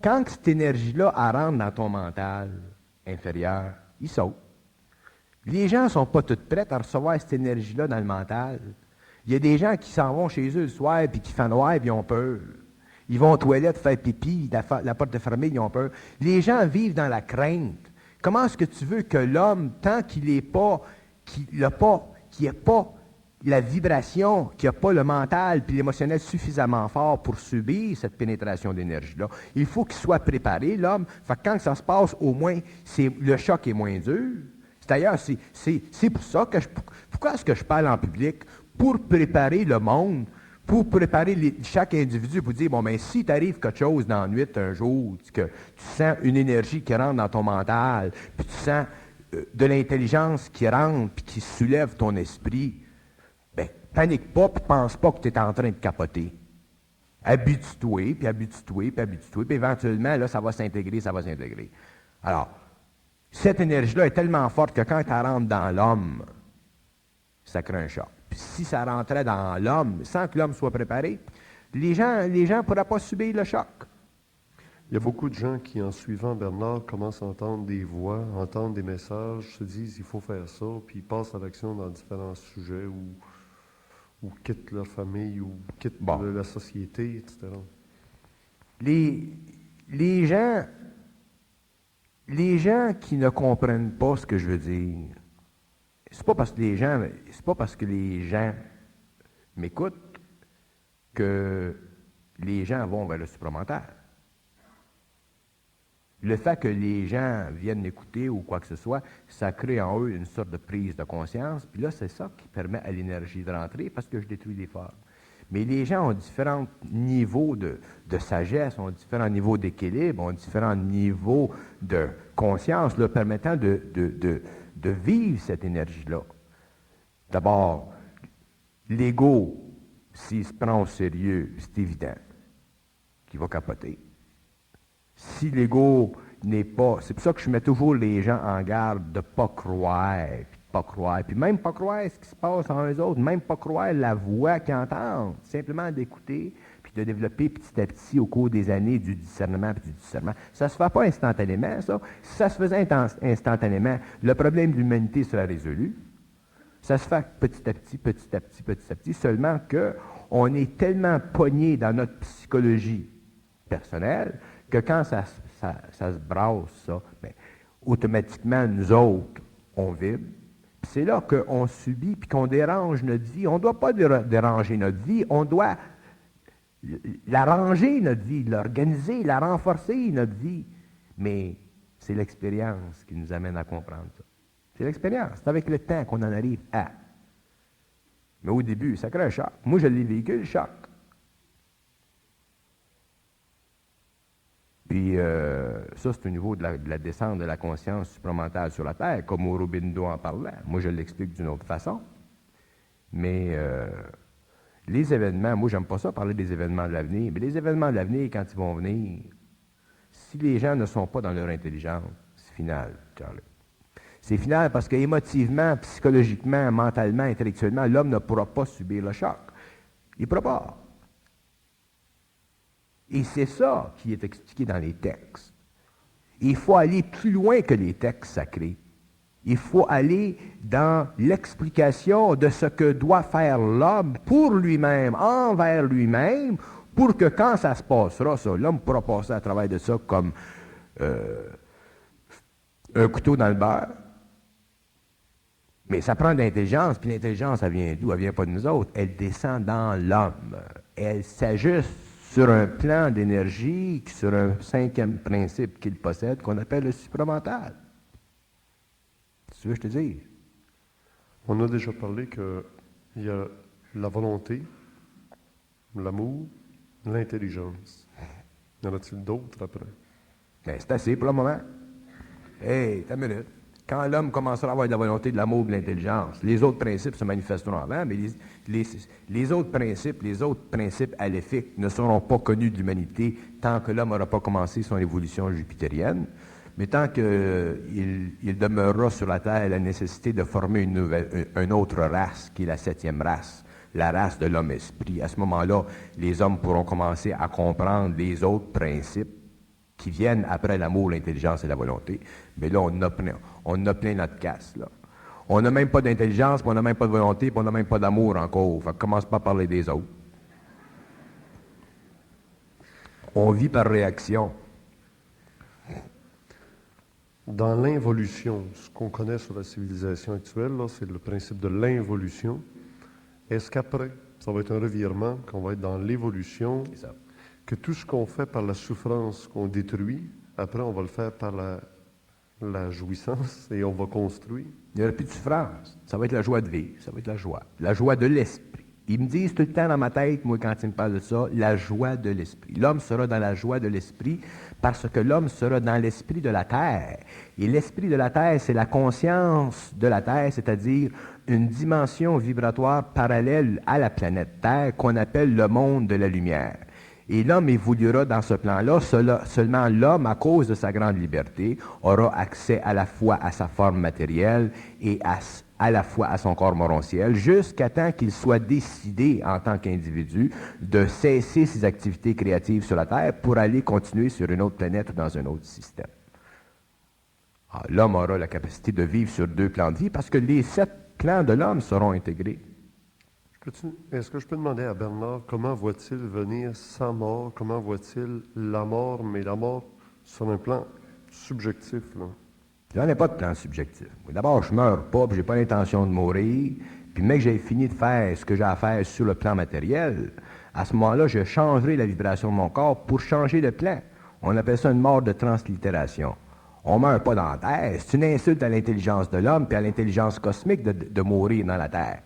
Quand cette énergie-là rentre dans ton mental inférieur, il saute. Les gens ne sont pas tous prêts à recevoir cette énergie-là dans le mental. Il y a des gens qui s'en vont chez eux le soir, puis qui font noir, puis ils ont peur. Ils vont aux toilettes faire pipi, la porte est fermée, ils ont peur. Les gens vivent dans la crainte. Comment est-ce que tu veux que l'homme, tant qu'il n'est pas, qu'il n'a pas la vibration, qu'il n'a pas le mental puis l'émotionnel suffisamment fort pour subir cette pénétration d'énergie-là, il faut qu'il soit préparé, l'homme. Fait que quand ça se passe, au moins, le choc est moins dur. D'ailleurs, c'est pour ça que pourquoi est-ce que je parle en public? Pour préparer le monde, pour préparer chaque individu, pour dire, bon, ben, si t'arrive quelque chose dans la nuit un jour, que tu sens une énergie qui rentre dans ton mental, puis tu sens de l'intelligence qui rentre, puis qui soulève ton esprit, ben, panique pas, puis pense pas que tu es en train de capoter. Habitue-toi, puis habitue-toi, puis habitue-toi, puis éventuellement, là, ça va s'intégrer. Alors, cette énergie-là est tellement forte que quand elle rentre dans l'homme, ça crée un choc. Puis si ça rentrait dans l'homme, sans que l'homme soit préparé, les gens ne pourraient pas subir le choc. Il y a beaucoup de gens qui, en suivant Bernard, commencent à entendre des voix, entendre des messages, se disent il faut faire ça, puis ils passent à l'action dans différents sujets ou quittent leur famille ou quittent la société, etc. Les gens qui ne comprennent pas ce que je veux dire, c'est pas parce que les gens m'écoutent que les gens vont vers le supramental. Le fait que les gens viennent m'écouter ou quoi que ce soit, ça crée en eux une sorte de prise de conscience, puis là, c'est ça qui permet à l'énergie de rentrer parce que je détruis les formes. Mais les gens ont différents niveaux de sagesse, ont différents niveaux d'équilibre, ont différents niveaux de conscience leur permettant de vivre cette énergie-là. D'abord, l'ego, s'il se prend au sérieux, c'est évident qu'il va capoter. Si l'ego n'est pas... C'est pour ça que je mets toujours les gens en garde de ne pas croire, puis même pas croire ce qui se passe en eux autres, même pas croire la voix qu'ils entendent, simplement d'écouter, puis de développer petit à petit au cours des années du discernement. Ça se fait pas instantanément, ça. Si ça se faisait instantanément, le problème de l'humanité serait résolu. Ça se fait petit à petit, seulement qu'on est tellement pogné dans notre psychologie personnelle que quand ça se brasse, ça, bien, automatiquement, nous autres, on vibre. Puis c'est là qu'on subit puis qu'on dérange notre vie. On ne doit pas déranger notre vie, on doit l'arranger, notre vie, l'organiser, la renforcer, notre vie. Mais c'est l'expérience qui nous amène à comprendre ça. C'est l'expérience. C'est avec le temps qu'on en arrive à. Mais au début, ça crée un choc. Moi, je l'ai vécu, le choc. Puis ça, c'est au niveau de la descente de la conscience supramentale sur la Terre, comme Aurobindo en parlait. Moi, je l'explique d'une autre façon. Mais les événements, moi, j'aime pas ça parler des événements de l'avenir, mais les événements de l'avenir, quand ils vont venir, si les gens ne sont pas dans leur intelligence, c'est final, Charlie. C'est final parce qu'émotivement, psychologiquement, mentalement, intellectuellement, l'homme ne pourra pas subir le choc. Il ne pourra pas. Et c'est ça qui est expliqué dans les textes. Il faut aller plus loin que les textes sacrés. Il faut aller dans l'explication de ce que doit faire l'homme pour lui-même, envers lui-même, pour que quand ça se passera, ça, l'homme pourra passer à travers de ça comme un couteau dans le beurre. Mais ça prend de l'intelligence, puis l'intelligence, elle vient d'où? Elle vient pas de nous autres. Elle descend dans l'homme. Elle s'ajuste sur un plan d'énergie, sur un cinquième principe qu'il possède, qu'on appelle le supramental. Tu veux que je te dise? On a déjà parlé qu'il y a la volonté, l'amour, l'intelligence. Y en a-t-il d'autres après? Bien, c'est assez pour le moment. Hey, t'as une minute. Quand l'homme commencera à avoir de la volonté, de l'amour, de l'intelligence, les autres principes se manifesteront avant, mais les autres principes aléfiques ne seront pas connus de l'humanité tant que l'homme n'aura pas commencé son évolution jupitérienne. Mais tant qu'il demeurera sur la Terre la nécessité de former une autre race, qui est la 7e race, la race de l'homme-esprit, à ce moment-là, les hommes pourront commencer à comprendre les autres principes qui viennent après l'amour, l'intelligence et la volonté. Mais là, on a plein notre casse, là. On n'a même pas d'intelligence, puis on n'a même pas de volonté, puis on n'a même pas d'amour encore. Fait que commence pas à parler des autres. On vit par réaction. Dans l'involution, ce qu'on connaît sur la civilisation actuelle, là, c'est le principe de l'involution. Est-ce qu'après, ça va être un revirement, qu'on va être dans l'évolution, C'est ça. que tout ce qu'on fait par la souffrance qu'on détruit, après on va le faire par la jouissance et on va construire? Il n'y aura plus de souffrance. Ça va être la joie de vivre. Ça va être la joie. La joie de l'esprit. Ils me disent tout le temps dans ma tête, moi, quand ils me parlent de ça, la joie de l'esprit. L'homme sera dans la joie de l'esprit parce que l'homme sera dans l'esprit de la terre. Et l'esprit de la terre, c'est la conscience de la terre, c'est-à-dire une dimension vibratoire parallèle à la planète Terre qu'on appelle le monde de la lumière. Et l'homme évoluera dans ce plan-là. Seulement l'homme, à cause de sa grande liberté, aura accès à la fois à sa forme matérielle et à la fois à son corps morontiel, jusqu'à temps qu'il soit décidé en tant qu'individu de cesser ses activités créatives sur la Terre pour aller continuer sur une autre planète ou dans un autre système. Alors, l'homme aura la capacité de vivre sur 2 plans de vie parce que les 7 plans de l'homme seront intégrés. Est-ce que je peux demander à Bernard comment voit-il venir sa mort? Comment voit-il la mort, mais la mort sur un plan subjectif, là? Il n'y en a pas de plan subjectif. D'abord, je ne meurs pas, puis je n'ai pas l'intention de mourir. Puis, mec, j'ai fini de faire ce que j'ai à faire sur le plan matériel. À ce moment-là, je changerai la vibration de mon corps pour changer de plan. On appelle ça une mort de translittération. On ne meurt pas dans la Terre. C'est une insulte à l'intelligence de l'homme et à l'intelligence cosmique de mourir dans la Terre.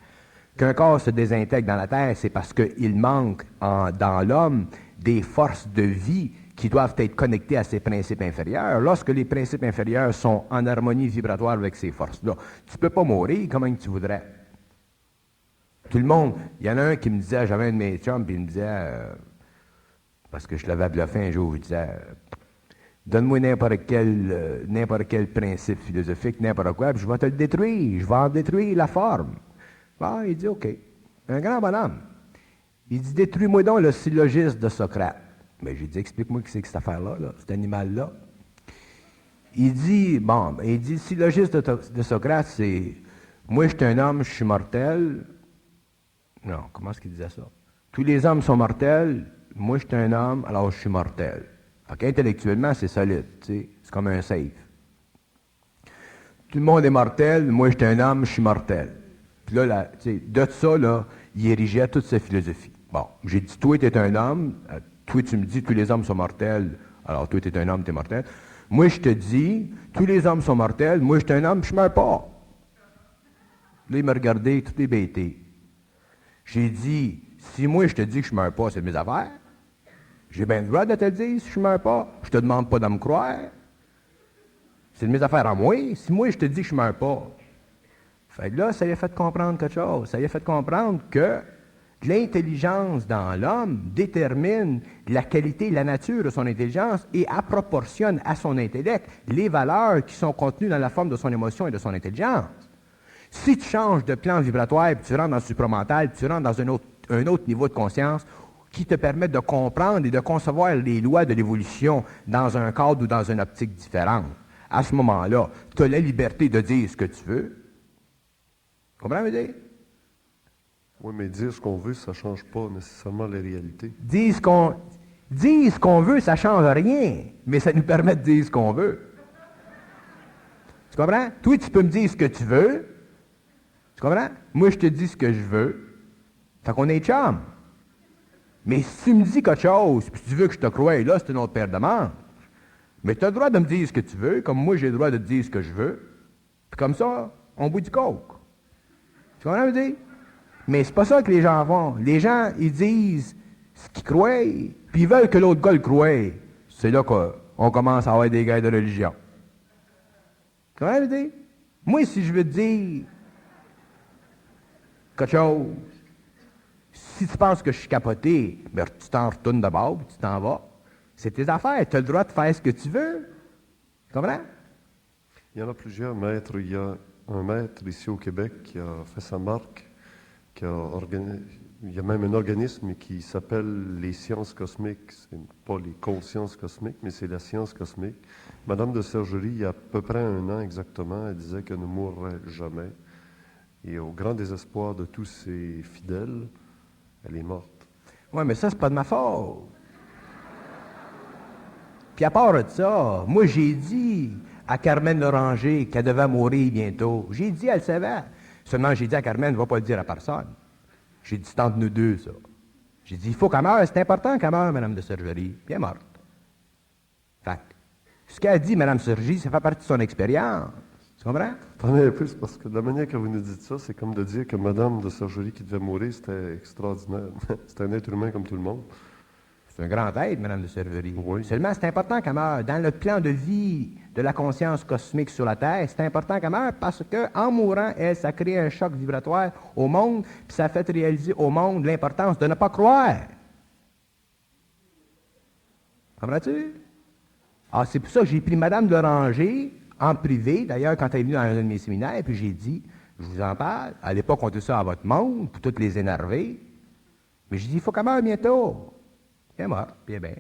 Qu'un corps se désintègre dans la Terre, c'est parce qu'il manque dans l'homme des forces de vie qui doivent être connectées à ses principes inférieurs. Lorsque les principes inférieurs sont en harmonie vibratoire avec ces forces-là, tu ne peux pas mourir comme tu voudrais. Tout le monde, il y en a un qui me disait, j'avais un de mes chums, puis il me disait, parce que je l'avais bluffé un jour, il disait, donne-moi n'importe quel principe philosophique, n'importe quoi, puis je vais te le détruire, je vais en détruire la forme. Ah, il dit, OK. Un grand bonhomme. Il dit, détruis-moi donc le syllogisme de Socrate. Mais j'ai dit, explique-moi ce que c'est que cette affaire-là, là, cet animal-là. Il dit, le syllogisme de Socrate, c'est, moi, je suis un homme, je suis mortel. Non, comment est-ce qu'il disait ça? Tous les hommes sont mortels, moi, je suis un homme, alors je suis mortel. Donc, intellectuellement, c'est solide, tu sais, c'est comme un safe. Tout le monde est mortel, moi, je suis un homme, je suis mortel. Puis là, de ça, là, il érigeait toute sa philosophie. Bon, j'ai dit, toi, tu es un homme, toi, tu me dis, tous les hommes sont mortels, alors toi, tu es un homme, tu es mortel. Moi, je te dis, tous les hommes sont mortels, moi, je suis un homme, je ne meurs pas. Là, il m'a regardé, tout est bêté. J'ai dit, si moi, je te dis que je ne meurs pas, c'est de mes affaires. J'ai bien le droit de te le dire si je ne meurs pas. Je te demande pas de me croire. C'est de mes affaires à moi. Si moi, je te dis que je ne meurs pas. Fait que là, ça lui a fait comprendre quelque chose. Ça lui a fait comprendre que l'intelligence dans l'homme détermine la qualité, la nature de son intelligence et approportionne à son intellect les valeurs qui sont contenues dans la forme de son émotion et de son intelligence. Si tu changes de plan vibratoire, puis tu rentres dans le supramental, puis tu rentres dans un autre niveau de conscience qui te permet de comprendre et de concevoir les lois de l'évolution dans un cadre ou dans une optique différente, à ce moment-là, tu as la liberté de dire ce que tu veux. Comprends, me dire? Oui, mais dire ce qu'on veut, ça ne change pas nécessairement la réalité. Dire ce qu'on veut, ça ne change rien, mais ça nous permet de dire ce qu'on veut. Tu comprends? Toi, tu peux me dire ce que tu veux. Tu comprends? Moi, je te dis ce que je veux. Fait qu'on est chum. Mais si tu me dis quelque chose, puis tu veux que je te croie, là, c'est une autre paire de manches. Mais tu as le droit de me dire ce que tu veux, comme moi, j'ai le droit de te dire ce que je veux. Puis comme ça, on boit du coke. Tu comprends, me dire? Mais c'est pas ça que les gens font. Les gens, ils disent ce qu'ils croient, puis ils veulent que l'autre gars le croie. C'est là qu'on commence à avoir des guerres de religion. Tu comprends, me dire? Moi, si je veux te dire quelque chose, si tu penses que je suis capoté, ben, tu t'en retournes de bord, puis tu t'en vas. C'est tes affaires. Tu as le droit de faire ce que tu veux. Tu comprends? Il y en a plusieurs maîtres. Il y a un maître ici au Québec qui a fait sa marque, il y a même un organisme qui s'appelle les sciences cosmiques. C'est pas les consciences cosmiques, mais c'est la science cosmique. Madame de Sergerie, il y a à peu près 1 an exactement, elle disait qu'elle ne mourrait jamais. Et au grand désespoir de tous ses fidèles, elle est morte. Oui, mais ça, c'est pas de ma faute. Puis à part de ça, moi, j'ai dit à Carmen Loranger qu'elle devait mourir bientôt. J'ai dit, elle savait. Seulement, j'ai dit à Carmen, ne va pas le dire à personne. J'ai dit, c'est entre nous deux, ça. J'ai dit, il faut qu'elle meure, c'est important qu'elle meure, Madame de Sergerie. Puis elle est morte. Fait que, ce qu'elle a dit, Madame Sergerie, ça fait partie de son expérience. Tu comprends? Attendez un peu, c'est parce que de la manière que vous nous dites ça, c'est comme de dire que Madame de Sergerie qui devait mourir, c'était extraordinaire. C'était un être humain comme tout le monde. C'est un grand être, Madame de Sergerie. Oui. Seulement, c'est important qu'elle meure. Dans le plan de vie de la conscience cosmique sur la Terre, c'est important qu'elle meure parce qu'en mourant, elle, ça crée un choc vibratoire au monde, puis ça fait réaliser au monde l'importance de ne pas croire. Comprends-tu? Ah, c'est pour ça que j'ai pris Madame Loranger en privé, d'ailleurs, quand elle est venue dans un de mes séminaires, puis j'ai dit, je vous en parle, à l'époque, on dit ça à votre monde, pour toutes les énerver, mais j'ai dit, il faut qu'elle meure bientôt. Il est mort, bien, bien.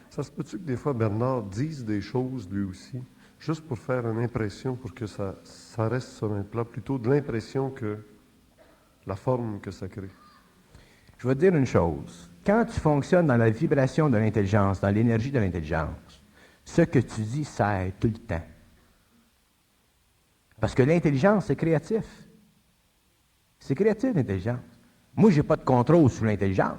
Ça se peut-tu que des fois Bernard dise des choses lui aussi, juste pour faire une impression, pour que ça reste sur un plan plutôt de l'impression que la forme que ça crée? Je vais te dire une chose. Quand tu fonctionnes dans la vibration de l'intelligence, dans l'énergie de l'intelligence, ce que tu dis sert tout le temps. Parce que l'intelligence, c'est créatif. C'est créatif, l'intelligence. Moi, je n'ai pas de contrôle sur l'intelligence.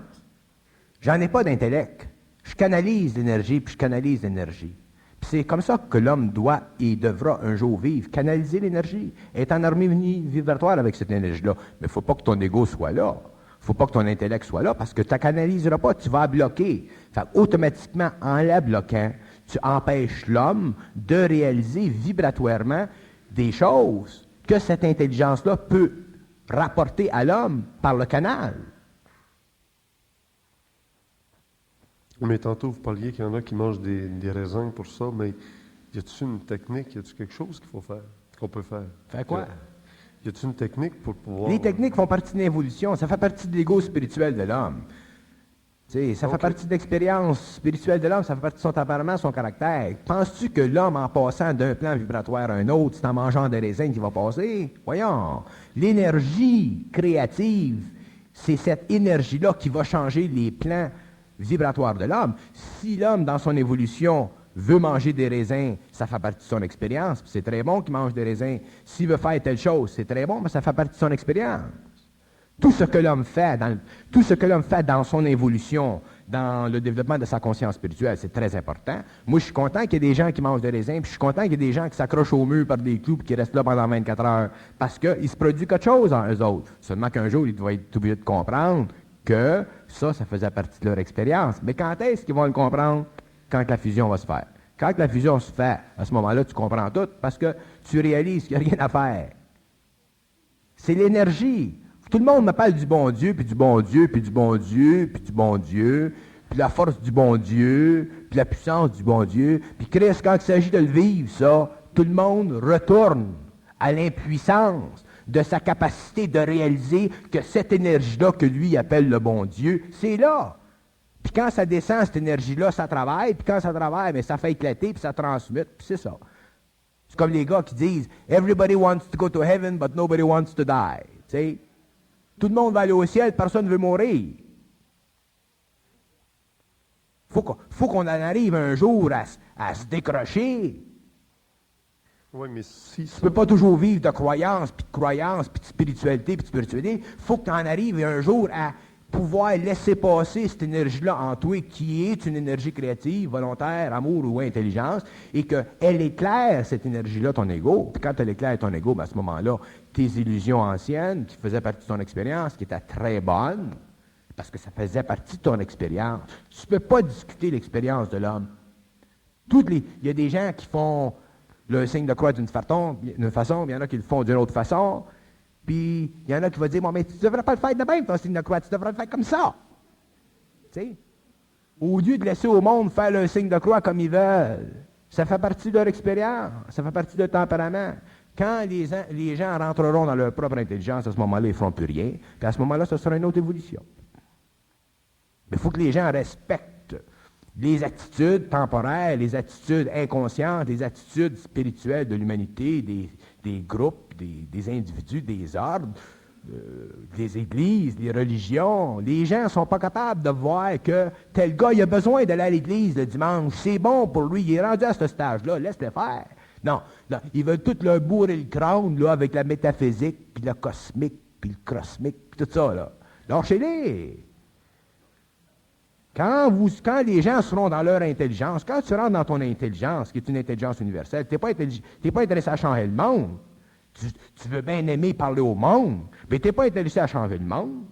J'en ai pas d'intellect. Je canalise l'énergie, puis je canalise l'énergie. Puis c'est comme ça que l'homme doit et devra un jour vivre, canaliser l'énergie, être en harmonie vibratoire avec cette énergie-là. Mais il ne faut pas que ton ego soit là. Il ne faut pas que ton intellect soit là, parce que tu ne canaliseras pas, tu vas la bloquer. Fait automatiquement, en la bloquant, tu empêches l'homme de réaliser vibratoirement des choses que cette intelligence-là peut rapporter à l'homme par le canal. Mais tantôt, vous parliez qu'il y en a qui mangent des raisins pour ça, mais y a-t-il une technique, y a-t-il quelque chose qu'il faut faire, qu'on peut faire? Fait quoi? Y a-t-il une technique pour pouvoir... Les techniques font partie de l'évolution, ça fait partie de l'ego spirituel de l'homme. Tu sais, ça fait partie de l'expérience spirituelle de l'homme, ça fait partie de son tempérament, son caractère. Penses-tu que l'homme, en passant d'un plan vibratoire à un autre, c'est en mangeant des raisins qu'il va passer? Voyons, l'énergie créative, c'est cette énergie-là qui va changer les plans vibratoire de l'homme. Si l'homme, dans son évolution, veut manger des raisins, ça fait partie de son expérience, puis c'est très bon qu'il mange des raisins. S'il veut faire telle chose, c'est très bon, mais ça fait partie de son expérience. Tout ce que l'homme fait dans son évolution, dans le développement de sa conscience spirituelle, c'est très important. Moi, je suis content qu'il y ait des gens qui mangent des raisins, puis je suis content qu'il y ait des gens qui s'accrochent au mur par des clous et qui restent là pendant 24 heures, parce qu'il se produit quelque chose en eux autres. Seulement qu'un jour, ils doivent être obligés de comprendre que ça faisait partie de leur expérience. Mais quand est-ce qu'ils vont le comprendre? Quand la fusion va se faire. Quand la fusion se fait, à ce moment-là, tu comprends tout, parce que tu réalises qu'il n'y a rien à faire. C'est l'énergie. Tout le monde me parle du bon Dieu, puis du bon Dieu, puis du bon Dieu, puis du bon Dieu, puis la force du bon Dieu, puis la puissance du bon Dieu. Puis Christ, quand il s'agit de le vivre, ça, tout le monde retourne à l'impuissance de sa capacité de réaliser que cette énergie-là que lui appelle le bon Dieu, c'est là. Puis quand ça descend, cette énergie-là, ça travaille, puis quand ça travaille, mais ça fait éclater, puis ça transmute, puis c'est ça. C'est comme les gars qui disent « Everybody wants to go to heaven, but nobody wants to die ». Tu sais? Tout le monde va aller au ciel, personne ne veut mourir. Faut qu'on en arrive un jour à se décrocher. Oui, mais si Tu ne peux pas toujours vivre de croyance, puis de spiritualité, puis de spiritualité. Il faut que tu en arrives un jour à pouvoir laisser passer cette énergie-là en toi, qui est une énergie créative, volontaire, amour ou intelligence, et qu'elle éclaire cette énergie-là, ton ego. Puis quand elle éclaire ton ego, ben à ce moment-là, tes illusions anciennes, qui faisaient partie de ton expérience, qui étaient très bonnes, parce que ça faisait partie de ton expérience. Tu ne peux pas discuter l'expérience de l'homme. Il y a des gens qui font le signe de croix d'une façon, il y en a qui le font d'une autre façon, puis il y en a qui vont dire, bon, mais tu ne devrais pas le faire de même, ton signe de croix, tu devrais le faire comme ça. Tu sais? Au lieu de laisser au monde faire le signe de croix comme ils veulent, ça fait partie de leur expérience, ça fait partie de leur tempérament. Quand les gens rentreront dans leur propre intelligence, à ce moment-là, ils ne feront plus rien, puis à ce moment-là, ce sera une autre évolution. Mais il faut que les gens respectent les attitudes temporaires, les attitudes inconscientes, les attitudes spirituelles de l'humanité, des groupes, des individus, des ordres, des églises, des religions. Les gens ne sont pas capables de voir que tel gars, il a besoin d'aller à l'église le dimanche. C'est bon pour lui, il est rendu à ce stage-là, laisse-le faire. Non, ils veulent tout leur bourrer le crâne là, avec la métaphysique, puis le cosmique, puis le cosmique, puis tout ça. Là. Lâchez-les! Quand les gens seront dans leur intelligence, quand tu rentres dans ton intelligence, qui est une intelligence universelle, tu n'es pas intéressé à changer le monde. Tu veux bien aimer parler au monde, mais tu n'es pas intéressé à changer le monde.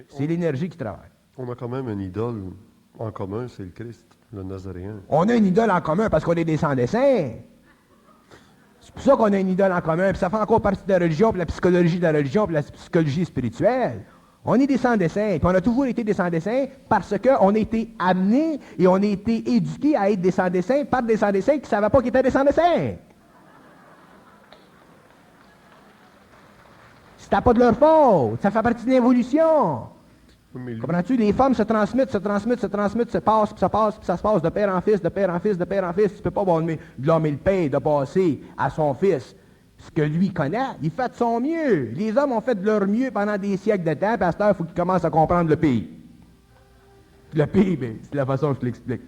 C'est l'énergie qui travaille. On a quand même une idole en commun, c'est le Christ, le Nazaréen. On a une idole en commun parce qu'on est des sans-dessin. C'est pour ça qu'on a une idole en commun, puis ça fait encore partie de la religion, puis la psychologie de la religion, puis la psychologie spirituelle. On est des sans-dessin, puis on a toujours été des sans-dessin parce qu'on a été amenés et on a été éduqués à être des sans-dessin par des sans-dessin qui ne savaient pas qu'ils étaient des sans-dessin. C'était pas de leur faute, ça fait partie de l'évolution. Comprends-tu? Les femmes se transmettent, se passent, puis ça se passe de père en fils, de père en fils, de père en fils. Tu peux pas blâmer le père de passer à son fils ce que lui connaît. Il fait de son mieux. Les hommes ont fait de leur mieux pendant des siècles de temps, puis à cette heure, il faut qu'ils commencent à comprendre le pays. Le pays, ben, c'est la façon dont je l'explique.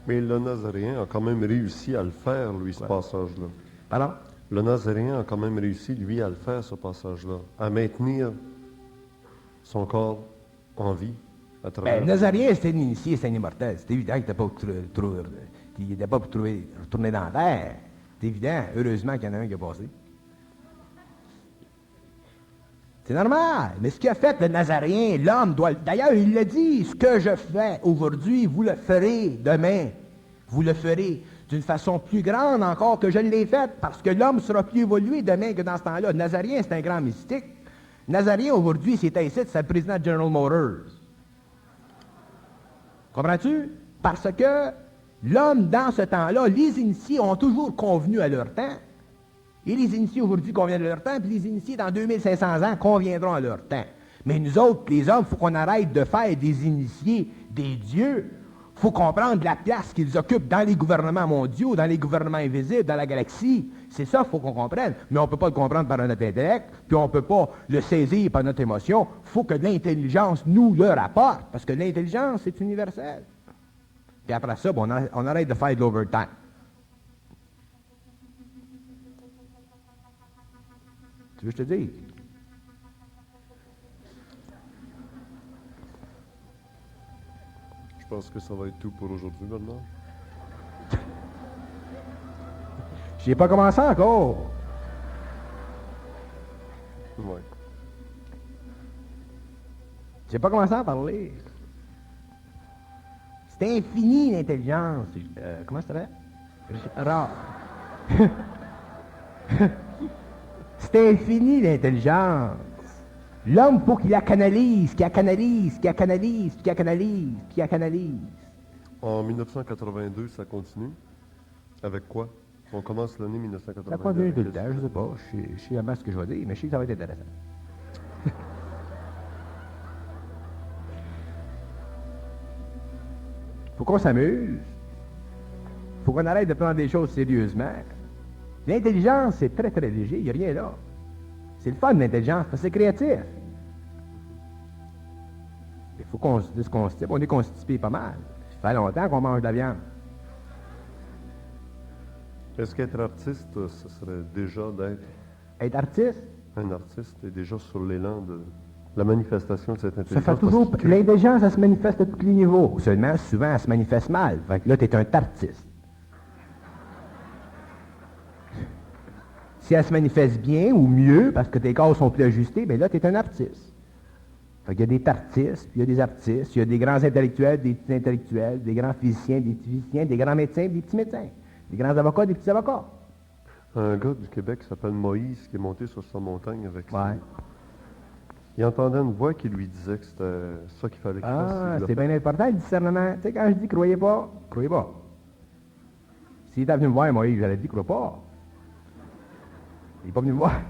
Mais le Nazaréen a quand même réussi à le faire, lui, ce passage-là. Pardon? Le Nazaréen a quand même réussi, lui, à le faire, ce passage-là, à maintenir son corps en vie à travers... Ben, le Nazaréen, c'était un initié, c'était un immortel. C'est évident qu'il n'était pas pour retourner dans la terre. C'est évident. Heureusement qu'il y en a un qui a passé. C'est normal. Mais ce qu'il a fait, le Nazaréen, l'homme doit... D'ailleurs, il l'a dit, ce que je fais aujourd'hui, vous le ferez demain. Vous le ferez d'une façon plus grande encore que je l'ai faite, parce que l'homme sera plus évolué demain que dans ce temps-là. Nazaréen, c'est un grand mystique. Nazaréen, aujourd'hui, s'il était ici, c'est le président de General Motors. Comprends-tu? Parce que l'homme, dans ce temps-là, les initiés ont toujours convenu à leur temps. Et les initiés aujourd'hui conviennent à leur temps, puis les initiés dans 2500 ans conviendront à leur temps. Mais nous autres, les hommes, il faut qu'on arrête de faire des initiés des dieux. Il faut comprendre la place qu'ils occupent dans les gouvernements mondiaux, dans les gouvernements invisibles, dans la galaxie. C'est ça qu'il faut qu'on comprenne. Mais on ne peut pas le comprendre par notre intellect, puis on ne peut pas le saisir par notre émotion. Il faut que l'intelligence nous le rapporte, parce que l'intelligence, c'est universel. Puis après ça, bon, on arrête de faire de l'overtime. Tu veux que je te dise? Je pense que ça va être tout pour aujourd'hui, Bernard. Je n'ai pas commencé encore. Oui. J'ai pas commencé à parler. C'est infini, l'intelligence. Comment ça s'appelle? Rare. C'est infini, l'intelligence. L'homme, pour qu'il la canalise, qu'il la canalise, qu'il la canalise, qu'il la canalise, qu'il la canalise. En 1982, ça continue. Avec quoi? On commence l'année 1982. Ça continue tout le temps, je sais pas. Je sais jamais ce que je vais dire, mais je sais que ça va être intéressant. Faut qu'on s'amuse. Faut qu'on arrête de prendre des choses sérieusement. L'intelligence, c'est très, très léger. Il n'y a rien là. C'est le fun, l'intelligence, parce que c'est créatif. Il faut qu'on se déconstipe. On est constipé pas mal. Ça fait longtemps qu'on mange de la viande. Est-ce qu'être artiste, ce serait déjà d'être... Être artiste? Un artiste est déjà sur l'élan de la manifestation de cette Ça intelligence. fait toujours... L'intelligence, elle se manifeste à tous les niveaux. Seulement, souvent, elle se manifeste mal. Fait que là, t'es un artiste. Si elle se manifeste bien ou mieux, parce que tes corps sont plus ajustés, bien là, tu es un artiste. Fait qu'il y a des artistes, puis il y a des artistes, il y a des grands intellectuels, des petits intellectuels, des grands physiciens, des petits physiciens, des grands médecins, des petits médecins, des grands avocats, des petits avocats. Un gars du Québec qui s'appelle Moïse, qui est monté sur sa montagne avec Ouais. Il entendait une voix qui lui disait que c'était ça qu'il fallait qu'il fasse. Ah, c'est bien important, le discernement. Tu sais, quand je dis croyez pas, croyez pas. S'il était venu me voir, Moïse, j'aurais dit crois pas. Il n'est pas venu me voir.